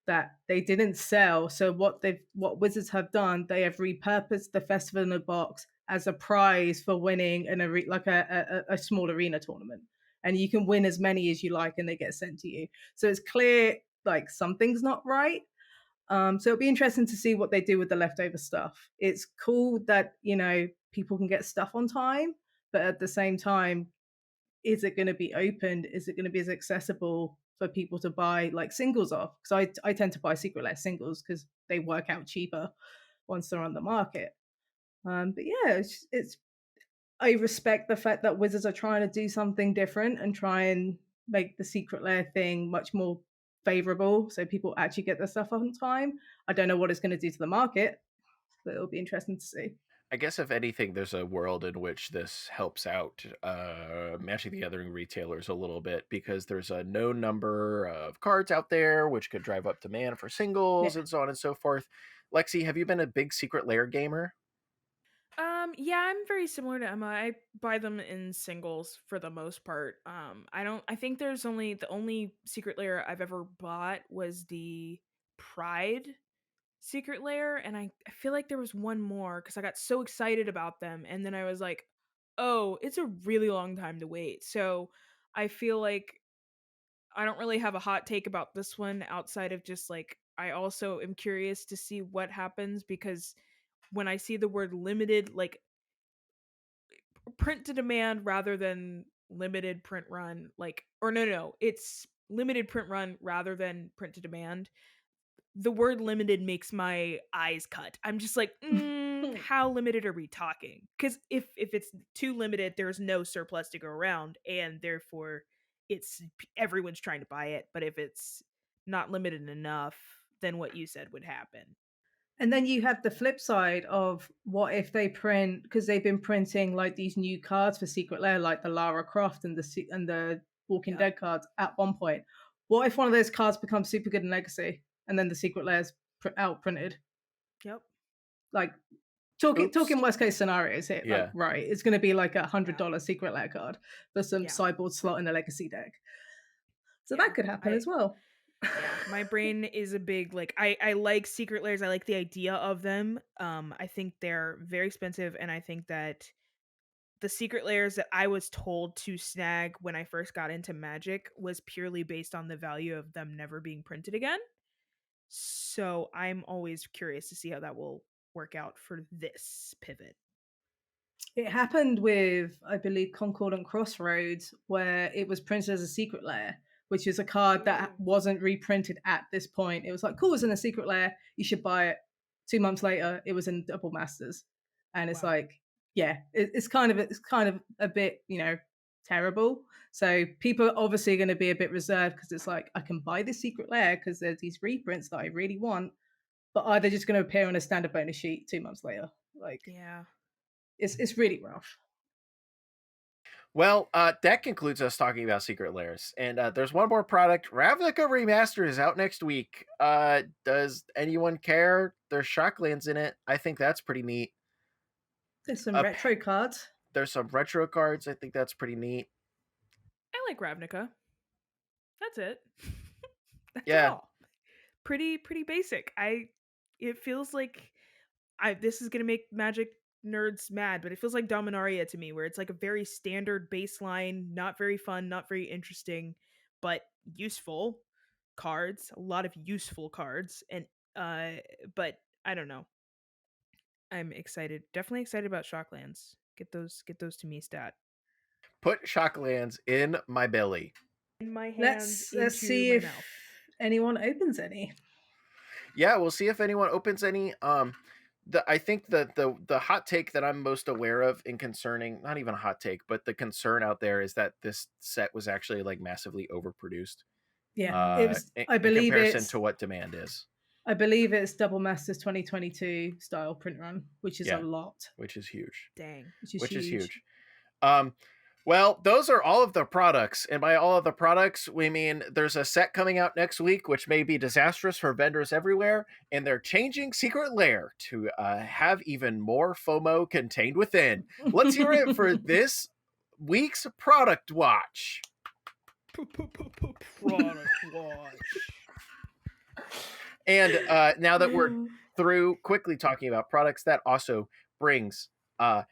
that they didn't sell. So what Wizards have done, they have repurposed the festival in a box as a prize for winning a small arena tournament, and you can win as many as you like, and they get sent to you. So it's clear like something's not right. So it'll be interesting to see what they do with the leftover stuff. It's cool that, people can get stuff on time, but at the same time, is it going to be opened? Is it going to be as accessible for people to buy like singles of? Because I tend to buy Secret Lair singles because they work out cheaper once they're on the market. But yeah, it's I respect the fact that Wizards are trying to do something different and try and make the Secret Lair thing much more favorable so people actually get their stuff on time. I don't know what it's going to do to the market, but it'll be interesting to see. I guess if anything, there's a world in which this helps out Magic the Gathering retailers a little bit, because there's a known number of cards out there which could drive up demand for singles Yeah. and so on and so forth. Lexi, have you been a big Secret Lair gamer? Yeah, I'm very similar to Emma. I buy them in singles for the most part. I think there's only the only Secret Lair I've ever bought was the Pride Secret Lair, and I feel like there was one more because I got so excited about them, and then I was like, oh, it's a really long time to wait. So I feel like I don't really have a hot take about this one outside of just like I also am curious to see what happens because when I see the word limited, like print to demand rather than limited print run, like, or no, it's limited print run rather than print to demand. The word limited makes my eyes cut. I'm just like, how limited are we talking? Because if it's too limited, there's no surplus to go around, and therefore, it's everyone's trying to buy it. But if it's not limited enough, then what you said would happen. And then you have the flip side of what if they print, because they've been printing like these new cards for Secret Lair, like the Lara Croft and the Walking Yep. Dead cards at one point. What if one of those cards becomes super good in Legacy and then the Secret Lair's out printed? Yep. Like talking Oops. worst case scenarios here. Like, Yeah. right, it's going to be like Yeah. $100 Secret Lair card for some Yeah. sideboard slot in a Legacy deck. So Yeah. that could happen as well. Yeah, my brain is a big like I like Secret Lairs. I like the idea of them. I think they're very expensive, and I think that the Secret Lairs that I was told to snag when I first got into Magic was purely based on the value of them never being printed again. So I'm always curious to see how that will work out for this pivot. It happened with, I believe, Concordant Crossroads, where it was printed as a Secret Lair, which is a card that wasn't reprinted at this point. It was like, cool, it's in a Secret Lair, you should buy it. 2 months later, it was in Double Masters, and it's Wow. like, yeah, it's kind of a bit, terrible. So people are obviously going to be a bit reserved because it's like, I can buy this Secret Lair because there's these reprints that I really want, but are they just going to appear on a standard bonus sheet 2 months later? Like, Yeah. it's really rough. Well, that concludes us talking about Secret Lairs. And there's one more product. Ravnica Remastered is out next week. Does anyone care? There's Shocklands in it. I think that's pretty neat. There's some retro cards. There's some retro cards. I think that's pretty neat. I like Ravnica. That's it. That's Yeah. all. Pretty basic. It feels like this is gonna make Magic nerds mad, but it feels like Dominaria to me, where it's like a very standard baseline, not very fun, not very interesting, but useful cards, a lot of useful cards, and but I don't know. I'm excited, definitely excited about Shocklands. Get those to me, stat. Put Shocklands in my belly. In my hands, Let's into see my if mouth. anyone opens any. Yeah, we'll see if anyone opens any. I think the hot take that I'm most aware of in concerning, not even a hot take, but the concern out there is that this set was actually like massively overproduced. Yeah, it was. In believe comparison it's to what demand is. I believe it's Double Masters 2022 style print run, which is Yeah. a lot. Which is huge. Dang. Which is huge. Well, those are all of the products. And by all of the products, we mean there's a set coming out next week, which may be disastrous for vendors everywhere. And they're changing Secret Lair to have even more FOMO contained within. Let's hear it for this week's product watch. Product watch. And now that we're through quickly talking about products, that also brings an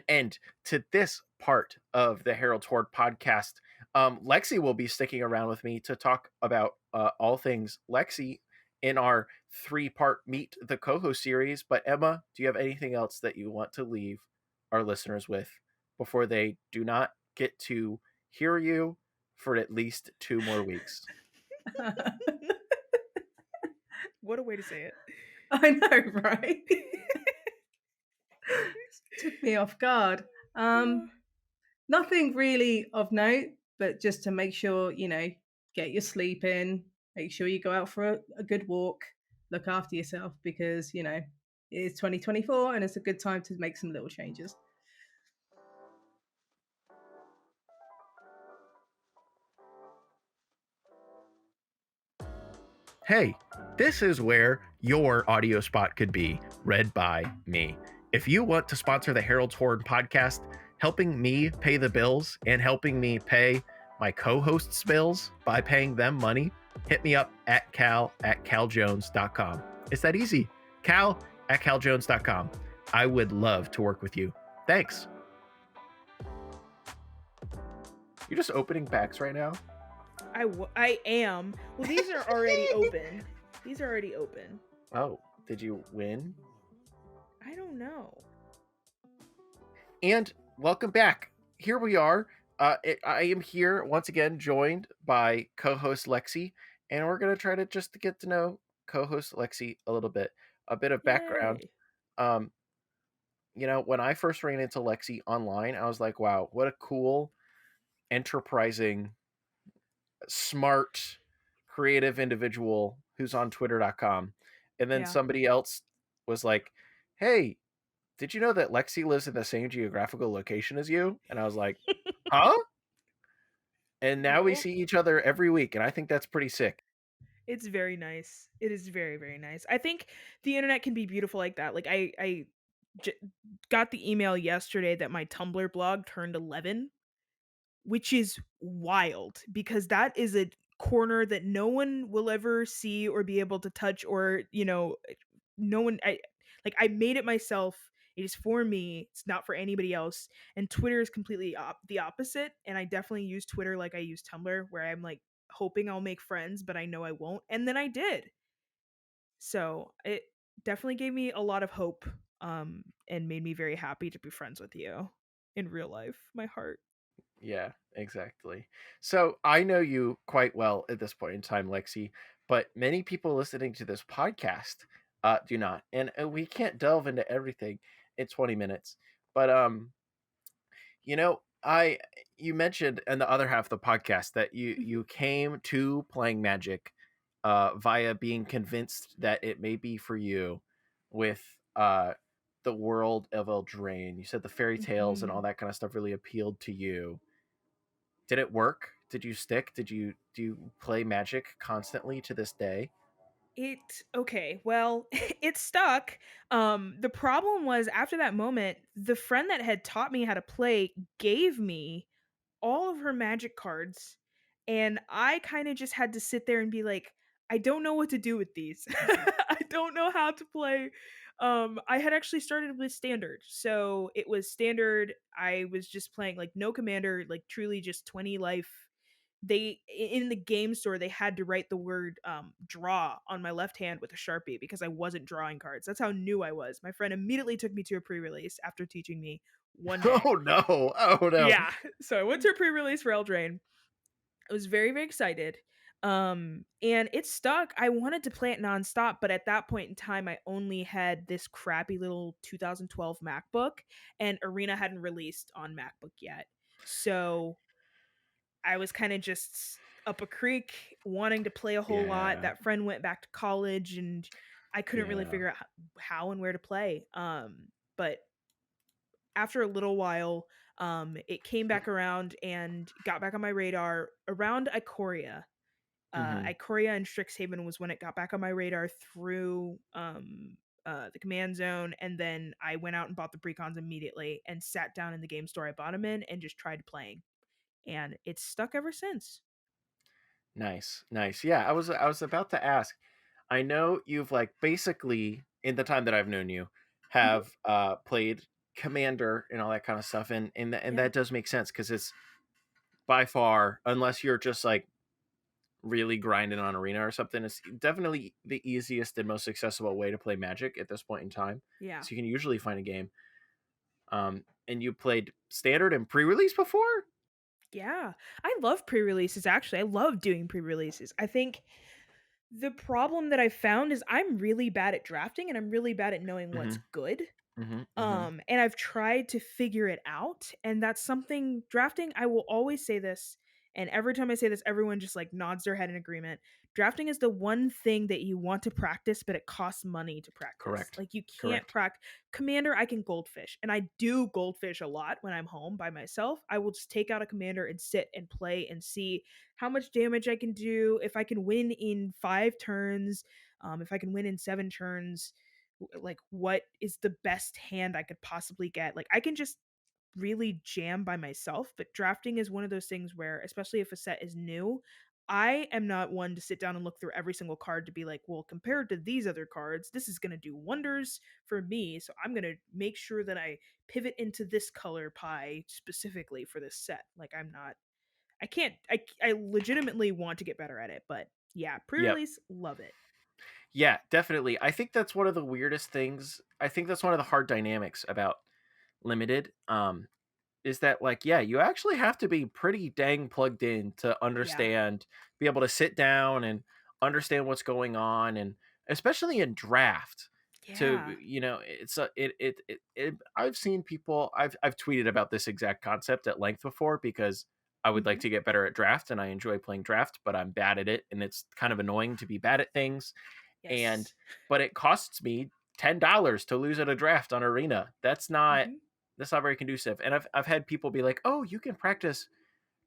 end to this part of the Herald's Hoard podcast. Lexi will be sticking around with me to talk about all things Lexi in our 3-part Meet the Co-host series. But Emma, do you have anything else that you want to leave our listeners with before they do not get to hear you for at least 2 more weeks? What a way to say it. I know, right? Took me off guard. Nothing really of note, but just to make sure, get your sleep in, make sure you go out for a good walk, look after yourself, because, it is 2024 and it's a good time to make some little changes. Hey, this is where your audio spot could be read by me. If you want to sponsor the Herald's Hoard podcast, helping me pay the bills and helping me pay my co-hosts' bills by paying them money, hit me up at cal@caljones.com. It's that easy. cal@caljones.com. I would love to work with you. Thanks. You're just opening packs right now? I am. Well, these are already open. These are already open. Oh, did you win? I don't know. And welcome back. Here we are. I am here once again, joined by co-host Lexi, and we're gonna try to just get to know co-host Lexi a little bit. A bit of background. Yay. When I first ran into Lexi online, I was like, wow, what a cool, enterprising, smart, creative individual who's on twitter.com. And then somebody else was like, hey, did you know that Lexi lives in the same geographical location as you? And I was like, huh? And now we see each other every week, and I think that's pretty sick. It's very nice. It is very, very nice. I think the internet can be beautiful like that. Like I got the email yesterday that my Tumblr blog turned 11, which is wild because that is a corner that no one will ever see or be able to touch, or no one. I made it myself. It is for me. It's not for anybody else. And Twitter is completely the opposite. And I definitely use Twitter like I use Tumblr, where I'm like hoping I'll make friends, but I know I won't. And then I did. So it definitely gave me a lot of hope, and made me very happy to be friends with you in real life. My heart. Yeah, exactly. So I know you quite well at this point in time, Lexi, but many people listening to this podcast do not. And we can't delve into everything in 20 minutes. But you mentioned in the other half of the podcast that you came to playing Magic via being convinced that it may be for you with the world of Eldraine. You said the fairy tales and all that kind of stuff really appealed to you. Did it work? Did you stick? Do you play Magic constantly to this day? Okay, well, it stuck. The problem was, after that moment, the friend that had taught me how to play gave me all of her Magic cards, and I kind of just had to sit there and be like, I don't know what to do with these. I don't know how to play. I had actually started with standard. So it was standard. I was just playing like no commander, like truly just 20 life. They, in the game store, they had to write the word draw on my left hand with a Sharpie because I wasn't drawing cards. That's how new I was. My friend immediately took me to a pre-release after teaching me one day. Oh no. Oh no. Yeah. So I went to a pre-release for Eldraine. I was very, very excited. And it stuck. I wanted to play it nonstop, but at that point in time, I only had this crappy little 2012 MacBook, and Arena hadn't released on MacBook yet. So I was kind of just up a creek wanting to play a whole lot. That friend went back to college, and I couldn't really figure out how and where to play. But after a little while, It came back around and got back on my radar around Ikoria. Hmm. Ikoria and Strixhaven was when it got back on my radar through the command zone, and then I went out and bought the precons immediately and sat down in the game store I bought them in and just tried playing, and it's stuck ever since. Nice, nice. Yeah, I was about to ask. I know you've like basically in the time that I've known you Mhm. have played Commander and all that kind of stuff, and Yeah. that does make sense because it's by far, unless you're just like really grinding on Arena or something, it's definitely the easiest and most accessible way to play Magic at this point in time. Yeah. So you can usually find a game. And you played Standard and pre-release before? Yeah. I love pre-releases, actually. I love doing pre-releases. I think the problem that I found is I'm really bad at drafting and I'm really bad at knowing what's Mm-hmm. good. Mm-hmm. Mm-hmm. And I've tried to figure it out, and that's something drafting, I will always say this, and every time I say this, everyone just like nods their head in agreement. Drafting is the one thing that you want to practice, but it costs money to practice. Correct. Like you can't Correct. practice commander. I can goldfish, and I do goldfish a lot when I'm home by myself. I will just take out a commander and sit and play and see how much damage I can do, if I can win in 5 turns, if I can win in 7 turns, like what is the best hand I could possibly get. Like I can just really jam by myself, but drafting is one of those things where, especially if a set is new, I am not one to sit down and look through every single card to be like, well, compared to these other cards, this is going to do wonders for me. So I'm going to make sure that I pivot into this color pie specifically for this set. Like I'm not, I can't, I legitimately want to get better at it, but yeah, pre Yep. release, love it. Yeah, definitely. I think that's one of the weirdest things. I think that's one of the hard dynamics about limited. Is that like, yeah, you actually have to be pretty dang plugged in to Yeah. understand, be able to sit down and understand what's going on, and especially in draft. To Yeah. it's a it I've seen people, I've tweeted about this exact concept at length before because I would like Hmm. to get better at draft and I enjoy playing draft, but I'm bad at it and it's kind of annoying to be bad at things. And Yes. but it costs me $10 to lose at a draft on Arena. Hmm. That's not very conducive. And I've had people be like, "Oh, you can practice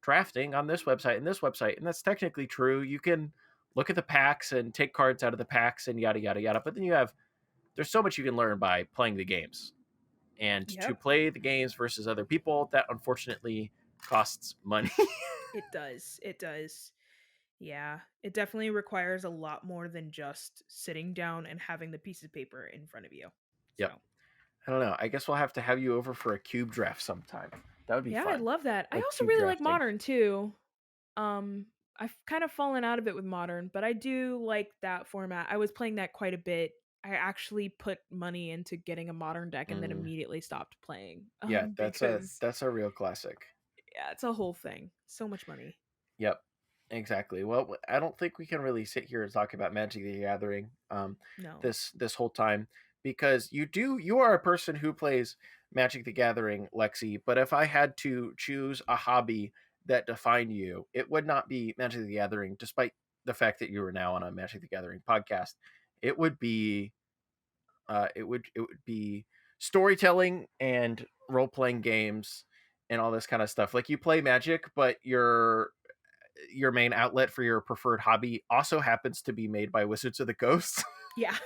drafting on this website," and that's technically true. You can look at the packs and take cards out of the packs and yada yada yada. But then there's so much you can learn by playing the games, and to Yep. play the games versus other people, that unfortunately costs money. It does. It does. Yeah. It definitely requires a lot more than just sitting down and having the piece of paper in front of you. Yep. So, I don't know. I guess we'll have to have you over for a cube draft sometime. That would be yeah, I'd fun. love that. I Like also cube really like drafting. modern too. Um I've kind of fallen out of it with modern, but I do like that format. I was playing that quite a bit. I actually put money into getting a modern deck and then Mm. immediately stopped playing Yeah, because that's a real classic. yeah, it's a whole thing. So much money. Yep, exactly. Well, I don't think we can really sit here and talk about Magic the Gathering No. this whole time because you are a person who plays Magic the Gathering, Lexi. But if I had to choose a hobby that defined you, it would not be Magic the Gathering, despite the fact that you are now on a Magic the Gathering podcast. It would be it would be storytelling and role playing games and all this kind of stuff. Like you play Magic, but your main outlet for your preferred hobby also happens to be made by Wizards of the Coast. Yeah.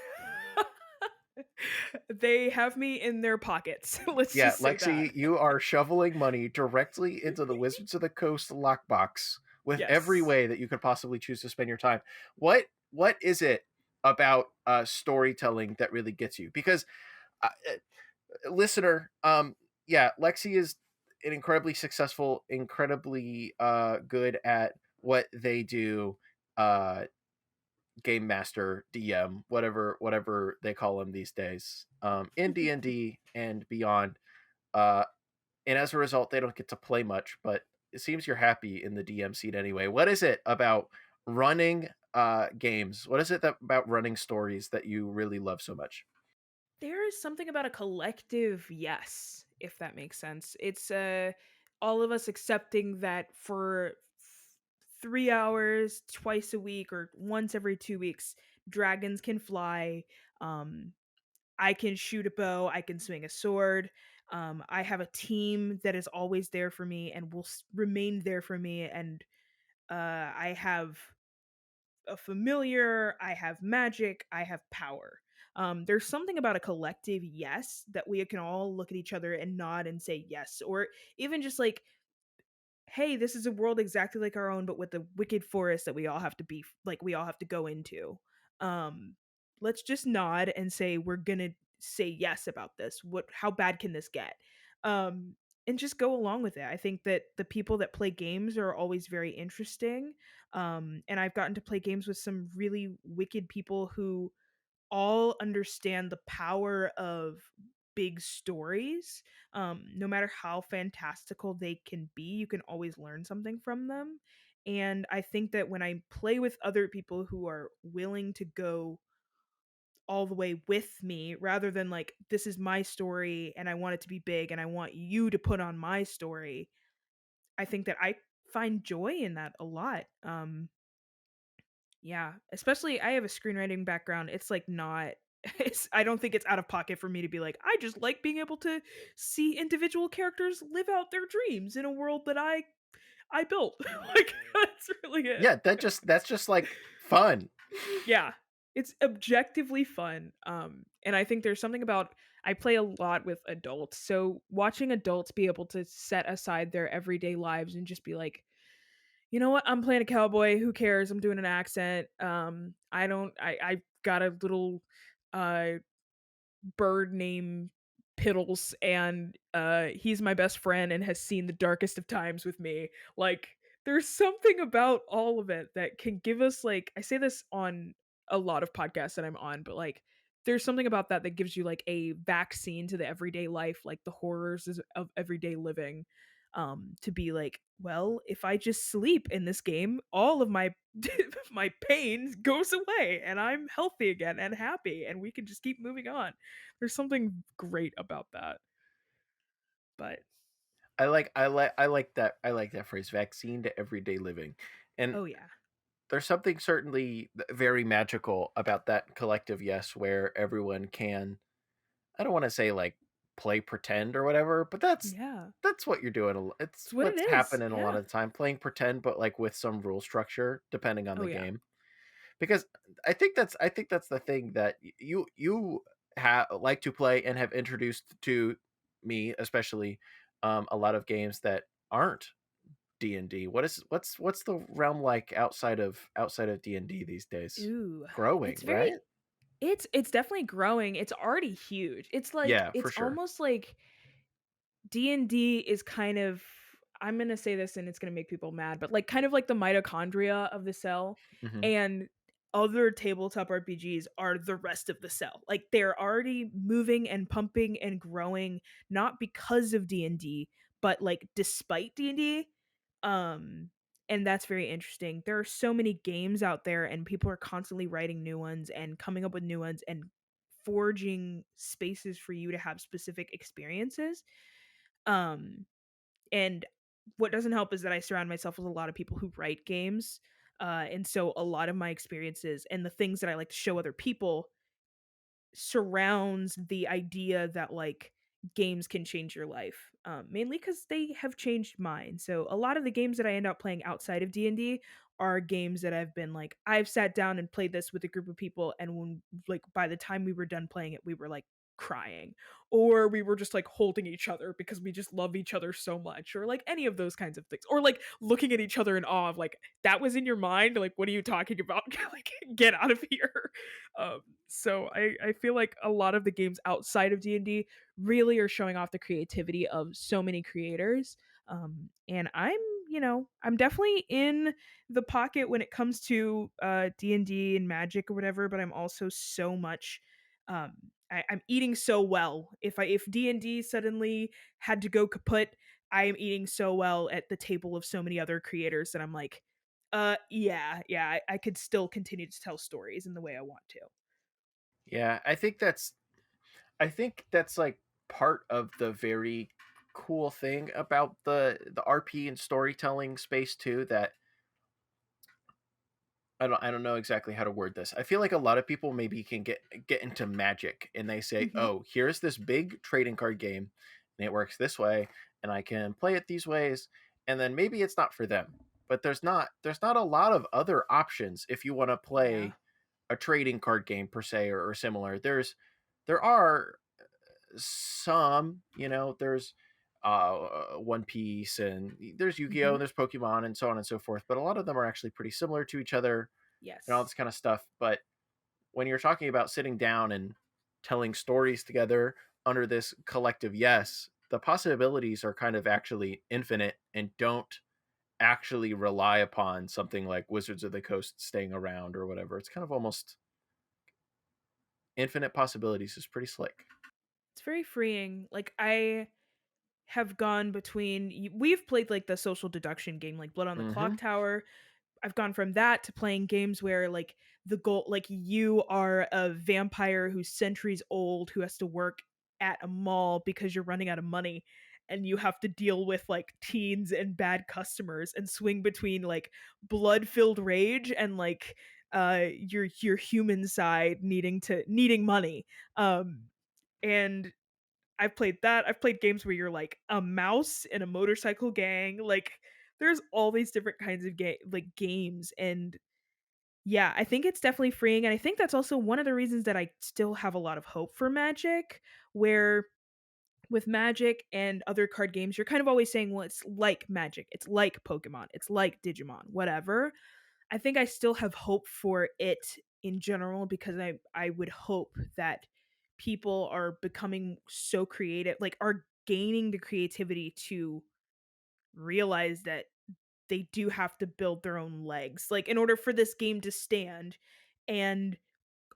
They have me in their pockets. Let's Yeah, just say that. Lexi, you are shoveling money directly into the Wizards of the Coast lockbox with every Yes. way that you could possibly choose to spend your time. What is it about storytelling that really gets you? Because listener, yeah, Lexi is an incredibly successful, incredibly good at what they do. Game master, DM, whatever they call them these days, in D&D and beyond. Uh, and as a result, they don't get to play much. But it seems you're happy in the DM seat anyway. What is it about running games? What is it about running stories that you really love so much? There is something about a collective yes, if that makes sense. It's all of us accepting that for 3 hours twice a week or once every 2 weeks, dragons can fly. Um I can shoot a bow, I can swing a sword. I have a team that is always there for me and will remain there for me, and I have a familiar, I have magic, I have power. There's something about a collective yes that we can all look at each other and nod and say yes, or even just like, hey, this is a world exactly like our own, but with the wicked forest that we all have to be like, we all have to go into. Um, let's just nod and say we're gonna say yes about this. How bad can this get? Um, and just go along with it. I think that the people that play games are always very interesting. And I've gotten to play games with some really wicked people who all understand the power of big stories. No matter how fantastical they can be, you can always learn something from them. And I think that when I play with other people who are willing to go all the way with me, rather than like, this is my story and I want it to be big and I want you to put on my story, I think that I find joy in that a lot. Yeah, especially I have a screenwriting background. It's like not I don't think it's out of pocket for me to be like, I just like being able to see individual characters live out their dreams in a world that I built. Like that's really it. Yeah, that's just like fun. Yeah. It's objectively fun. And I think there's something about I play a lot with adults. So watching adults be able to set aside their everyday lives and just be like, you know what? I'm playing a cowboy. Who cares? I'm doing an accent. I don't. I got a little uh bird named Piddles, and he's my best friend and has seen the darkest of times with me. Like, there's something about all of it that can give us like I say this on a lot of podcasts that I'm on, but like there's something about that that gives you like a vaccine to the everyday life, like the horrors of everyday living. To be like, well, if I just sleep in this game, all of my my pain goes away and I'm healthy again and happy and we can just keep moving on. There's something great about that. But I like that phrase, vaccine to everyday living. And oh yeah. there's something certainly very magical about that collective yes where everyone can, I don't want to say like play pretend or whatever, but Yeah. that's what you're doing. It's It's what it what's is. happening a lot Yeah. of the time, playing pretend, but like with some rule structure depending on Oh the yeah. game. Because I think that's the thing that you like to play and have introduced to me, especially a lot of games that aren't D&D. What's the realm like outside of D&D these days? Ooh. Growing, It's very right? it's definitely growing. It's already huge. It's like Yeah, for it's sure. almost like D&D is kind of I'm going to say this and it's going to make people mad, but like kind of like the mitochondria of the cell, Hmm. and other tabletop RPGs are the rest of the cell. Like they're already moving and pumping and growing not because of D&D, but like despite D&D. Um and that's very interesting. There are so many games out there and people are constantly writing new ones and coming up with new ones and forging spaces for you to have specific experiences. um and what doesn't help is that I surround myself with a lot of people who write games, and so a lot of my experiences and the things that I like to show other people surrounds the idea that like games can change your life, mainly because they have changed mine. So a lot of the games that I end up playing outside of D&D are games that I've been like I've sat down and played this with a group of people, and when like by the time we were done playing it we were like crying, or we were just like holding each other because we just love each other so much, or like any of those kinds of things, or like looking at each other in awe of like, that was in your mind, like what are you talking about? Like get out of here. So I feel like a lot of the games outside of D&D really are showing off the creativity of so many creators. And I'm, I'm definitely in the pocket when it comes to D&D and magic or whatever, but I'm also so much I'm eating so well. If D&D suddenly had to go kaput, I am eating so well at the table of so many other creators that I'm like, yeah, I could still continue to tell stories in the way I want to. Yeah, I think that's like part of the very cool thing about the RP and storytelling space too, that I don't know exactly how to word this. I feel like a lot of people maybe can get into Magic and they say, Mhm. "Oh, here's this big trading card game and it works this way, and I can play it these ways, and then maybe it's not for them. But there's not a lot of other options if you want to Yeah. play a trading card game per se, or similar. There are some, there's One Piece, and there's Yu-Gi-Oh, Hmm. and there's Pokemon, and so on and so forth, but a lot of them are actually pretty similar to each other and all Yes. this kind of stuff. But when you're talking about sitting down and telling stories together under this collective yes, the possibilities are kind of actually infinite and don't actually rely upon something like Wizards of the Coast staying around or whatever. It's kind of almost infinite possibilities. Is pretty slick. It's very freeing. Like I have gone between we've played like the social deduction game like Blood on the Mm-hmm. Clock Tower. I've gone from that to playing games where like the goal like you are a vampire who's centuries old who has to work at a mall because you're running out of money and you have to deal with like teens and bad customers and swing between like blood-filled rage and like your human side needing money. And I've played that. I've played games where you're like a mouse in a motorcycle gang. Like there's all these different kinds of games, and yeah, I think it's definitely freeing, and I think that's also one of the reasons that I still have a lot of hope for Magic, where with Magic and other card games, you're kind of always saying, well, it's like Magic, it's like Pokemon, it's like Digimon, whatever. I think I still have hope for it in general because I would hope that people are becoming so creative, like are gaining the creativity to realize that they do have to build their own legs, like in order for this game to stand and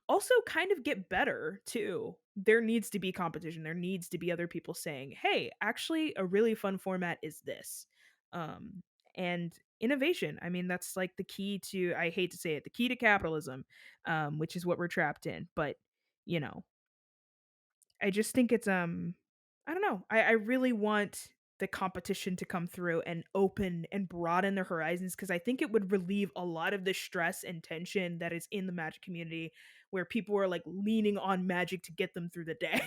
also kind of get better too. There needs to be competition. There needs to be other people saying, "Hey, actually a really fun format is this." And innovation. I mean, that's like the key to I hate to say it, the key to capitalism, which is what we're trapped in. But, you know, I just think it's I don't know. I really want the competition to come through and open and broaden their horizons because I think it would relieve a lot of the stress and tension that is in the Magic community where people are like leaning on Magic to get them through the day.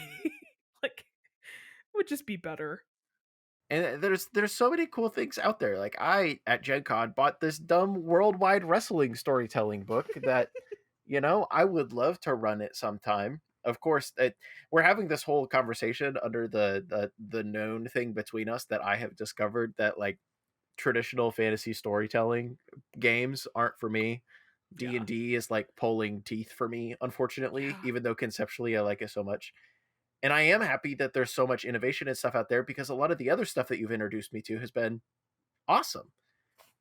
Like it would just be better. And there's so many cool things out there. Like I at Gen Con bought this dumb worldwide wrestling storytelling book that I would love to run it sometime. Of course, we're having this whole conversation under the known thing between us that I have discovered that like traditional fantasy storytelling games aren't for me. Yeah. D&D is like pulling teeth for me, unfortunately, Yeah. even though conceptually I like it so much. And I am happy that there's so much innovation and stuff out there because a lot of the other stuff that you've introduced me to has been awesome.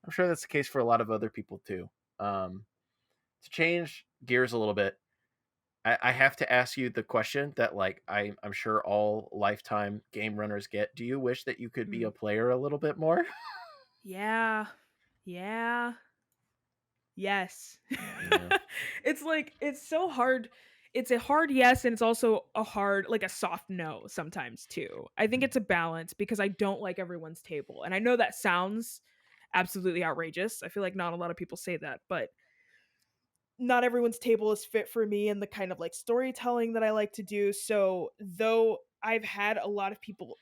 I'm sure that's the case for a lot of other people too. Um, to change gears a little bit, I have to ask you the question that like I'm sure all lifetime game runners get. Do you wish that you could be a Mm. player a little bit more? Yeah. Yeah. Yes. Yeah. It's like it's so hard. It's a hard yes and it's also a hard like a soft no sometimes too. I think it's a balance because I don't like everyone's table. And I know that sounds absolutely outrageous. I feel like not a lot of people say that, but not everyone's table is fit for me and the kind of like storytelling that I like to do. So, though I've had a lot of people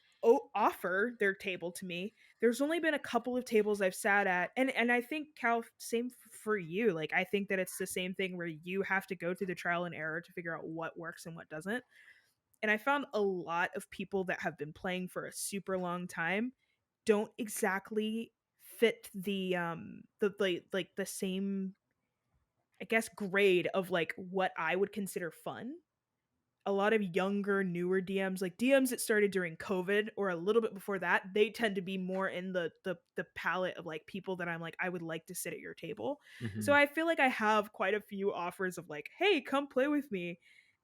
offer their table to me, there's only been a couple of tables I've sat at, and I think Cal, same for you. Like I think that it's the same thing where you have to go through the trial and error to figure out what works and what doesn't. And I found a lot of people that have been playing for a super long time don't exactly fit like the same I guess grade of like what I would consider fun. A lot of younger, newer DMs, like DMs that started during COVID or a little bit before that, they tend to be more in the palette of like people that I'm like, I would like to sit at your table. So Hmm. I feel like I have quite a few offers of like, hey, come play with me.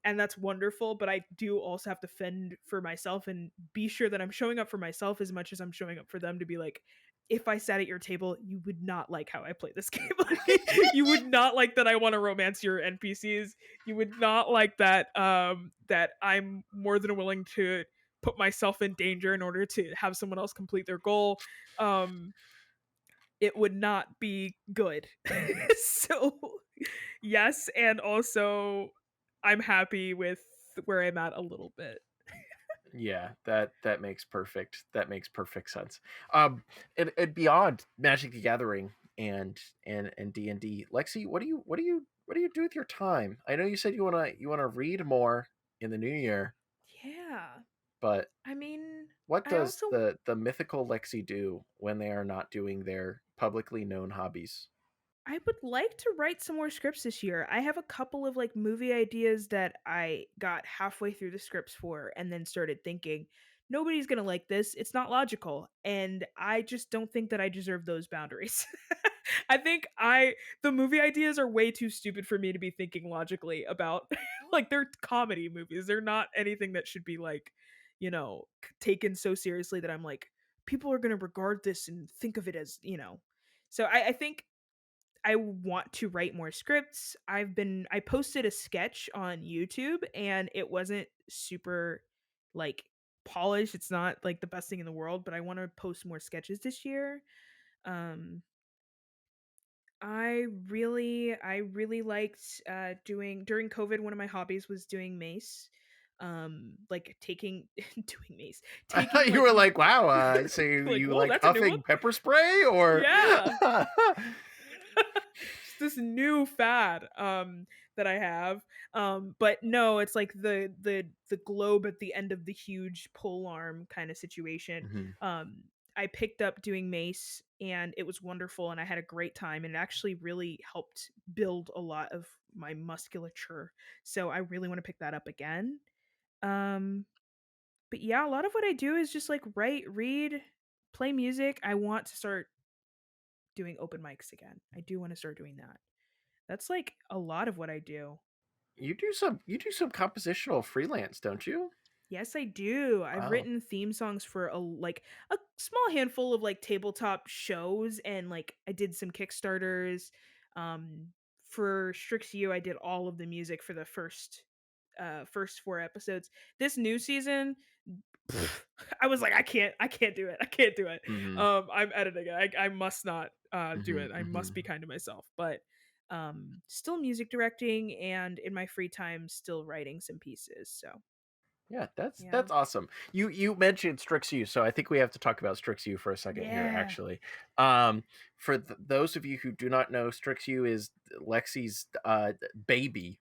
And that's wonderful. But I do also have to fend for myself and be sure that I'm showing up for myself as much as I'm showing up for them to be like, if I sat at your table, you would not like how I play this game. You would not like that I want to romance your NPCs. You would not like that I'm more than willing to put myself in danger in order to have someone else complete their goal. Um it would not be good. So yes, and also I'm happy with where I'm at a little bit. Yeah, that makes perfect sense. Um, and beyond Magic the Gathering and D&D, Lexi, what do you do with your time? I know you said you wanna read more in the new year, Yeah. but I mean, what I does also the mythical Lexi do when they are not doing their publicly known hobbies? I would like to write some more scripts this year. I have a couple of like movie ideas that I got halfway through the scripts for and then started thinking, nobody's going to like this. It's not logical. And I just don't think that I deserve those boundaries. I think the movie ideas are way too stupid for me to be thinking logically about. Like they're comedy movies. They're not anything that should be like, taken so seriously that I'm like people are going to regard this and think of it as, So I think I want to write more scripts. I posted a sketch on YouTube and it wasn't super like polished. It's not like the best thing in the world, but I want to post more sketches this year. Um I really liked doing during COVID. One of my hobbies was doing mace. Like taking doing mace. I Taking thought you like were like, wow, so like, you whoa, like that's a new one. huffing pepper spray or Yeah. Just this new fad that I have. But no, it's like the globe at the end of the huge pole arm kind of situation. Mhm. I picked up doing mace and it was wonderful and I had a great time and it actually really helped build a lot of my musculature. So I really want to pick that up again. Um but yeah, a lot of what I do is just like write, read, play music. I want to start doing open mics again. I do want to start doing that. That's like a lot of what I do. You do some compositional freelance, don't you? Yes, I do. I've Wow. written theme songs for a small handful of like tabletop shows and like I did some Kickstarters. Um for Strix U I did all of the music for the first 4 episodes. This new season I was like I can't do it. I can't do it. Mhm. I'm editing it. I must not do Mhm. it. I must be Mhm. kind to myself. But still music directing and in my free time still writing some pieces. So, Yeah, that's yeah. that's awesome. You mentioned Strixu, so I think we have to talk about Strixu for a second here, Yeah. actually. For those of you who do not know, Strixu is Lexi's baby.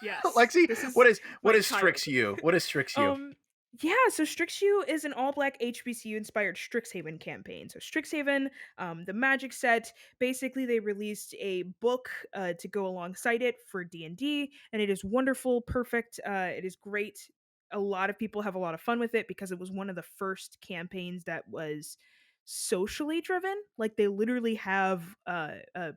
Yes. Lexi, This what is is what my is child. Strixu? What is Strixu? Yeah, so Strixu is an all-black HBCU inspired Strixhaven campaign. So Strixhaven, the Magic set, basically they released a book to go alongside it for D&D, and it is wonderful, perfect. It is great. A lot of people have a lot of fun with it because it was one of the first campaigns that was socially driven. Like they literally have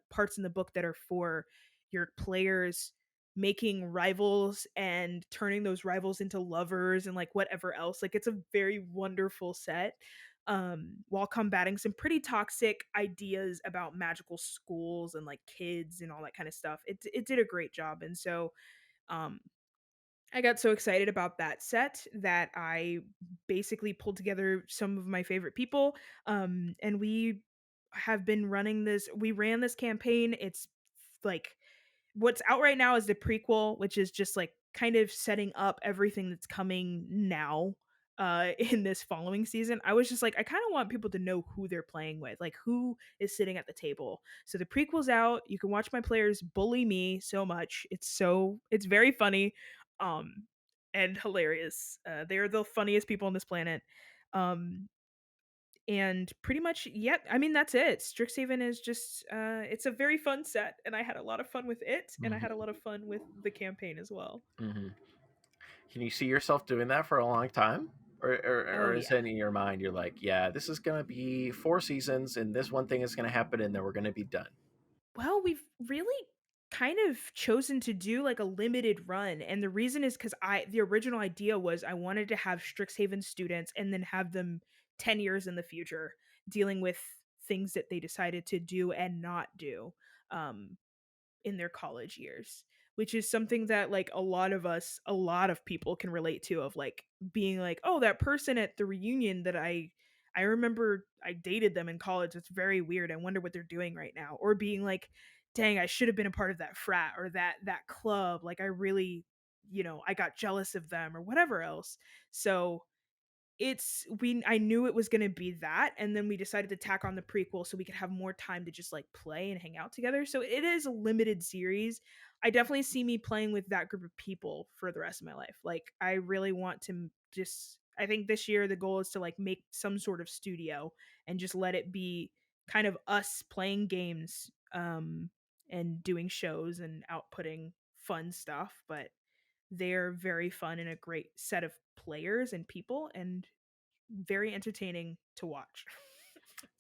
parts in the book that are for your players making rivals and turning those rivals into lovers and like whatever else. Like it's a very wonderful set. While combating some pretty toxic ideas about magical schools and like kids and all that kind of stuff. It did a great job. And so um I got so excited about that set that I basically pulled together some of my favorite people. And we ran this campaign. It's like what's out right now is the prequel, which is just like kind of setting up everything that's coming now in this following season. I was just like, I kind of want people to know who they're playing with, like who is sitting at the table. So the prequel's out. You can watch my players bully me so much. It's very funny, um, and hilarious. They're the funniest people on this planet. Um, and pretty much yeah, I mean that's it. Strixhaven is just it's a very fun set and I had a lot of fun with it and I had a Mhm. lot of fun with the campaign as well. Mhm. Can you see yourself doing that for a long time? Or Oh is it yeah. in your mind you're like, yeah, this is gonna be 4 seasons and this one thing is gonna happen and then we're gonna be done. Well, we've really kind of chosen to do like a limited run and the reason is cuz the original idea was I wanted to have Strixhaven students and then have them 10 years in the future dealing with things that they decided to do and not do. Um in their college years, which is something that like a lot of people can relate to of like being like, "Oh, that person at the reunion that I remember I dated them in college. It's very weird. I wonder what they're doing right now." Or being like, "Dang, I should have been a part of that frat or that club. Like I really, I got jealous of them or whatever else." So, I knew it was going to be that, and then we decided to tack on the prequel so we could have more time to just like play and hang out together. So it is a limited series. I definitely see me playing with that group of people for the rest of my life. Like I really want to just I think this year the goal is to like make some sort of studio and just let it be kind of us playing games and doing shows and outputting fun stuff, but they're very fun and a great set of players and people and very entertaining to watch.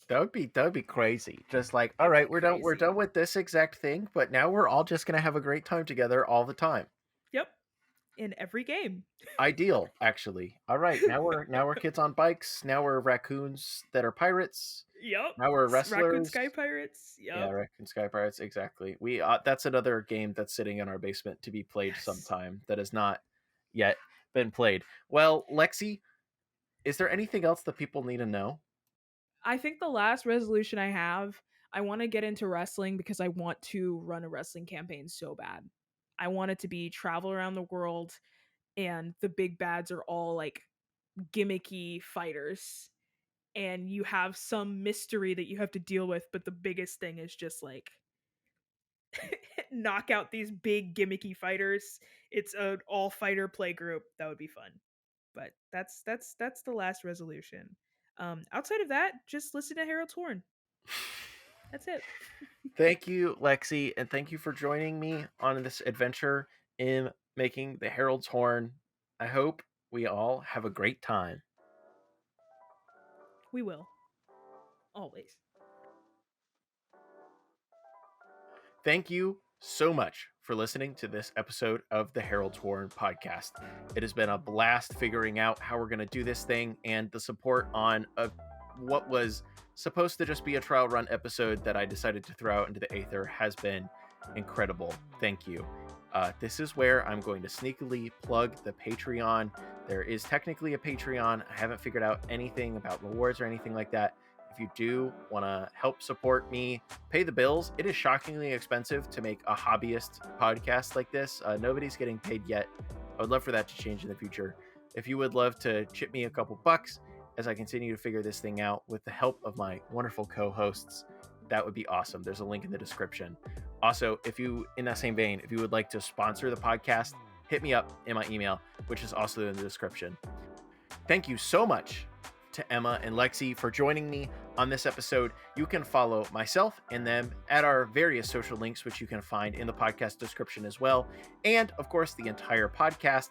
That would be crazy. Just like, all It'd be right, we're crazy. done with this exact thing, but now we're all just gonna have a great time together all the time. Yep. In every game. Ideal, actually. All right, now we're kids on bikes. Now we're raccoons that are pirates. Yep. Now we're Raccoon wrestlers. Sky Pirates. Yeah, Yep. Raccoon Sky Pirates. Exactly. We that's another game that's sitting in our basement to be played Yes. sometime that has not yet been played. Well, Lexi, is there anything else that people need to know? I think the last resolution I have, I want to get into wrestling because I want to run a wrestling campaign so bad. I want it to be travel around the world and the big bads are all like gimmicky fighters and you have some mystery that you have to deal with, but the biggest thing is just like knock out these big gimmicky fighters. It's an all fighter play group. That would be fun. But that's the last resolution. Outside of that, just listen to Harold's Horn. That's it. Thank you, Lexi, and thank you for joining me on this adventure in making the Herald's Horn. I hope we all have a great time. We will. Always. Thank you so much for listening to this episode of the Herald's Horn podcast. It has been a blast figuring out how we're going to do this thing, and the support on what was supposed to just be a trial run episode that I decided to throw out into the aether has been incredible. Thank you. This is where I'm going to sneakily plug the Patreon. There is technically a Patreon. I haven't figured out anything about rewards or anything like that. If you do want to help support me, pay the bills, it is shockingly expensive to make a hobbyist podcast like this. Nobody's getting paid yet. I would love for that to change in the future. If you would love to chip me a couple bucks as I continue to figure this thing out with the help of my wonderful co-hosts, that would be awesome. There's a link in the description. Also, if you, in that same vein, if you would like to sponsor the podcast, hit me up in my email, which is also in the description. Thank you so much to Emma and Lexi for joining me on this episode. You can follow myself and them at our various social links, which you can find in the podcast description as well. And of course, the entire podcast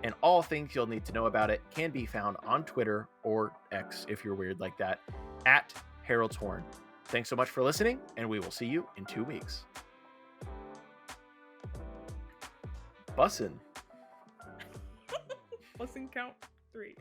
and all things you'll need to know about it can be found on Twitter or X, if you're weird like that, at Harold's Horn. Thanks so much for listening, and we will see you in 2 weeks. Bussin'. Bussin' count 3.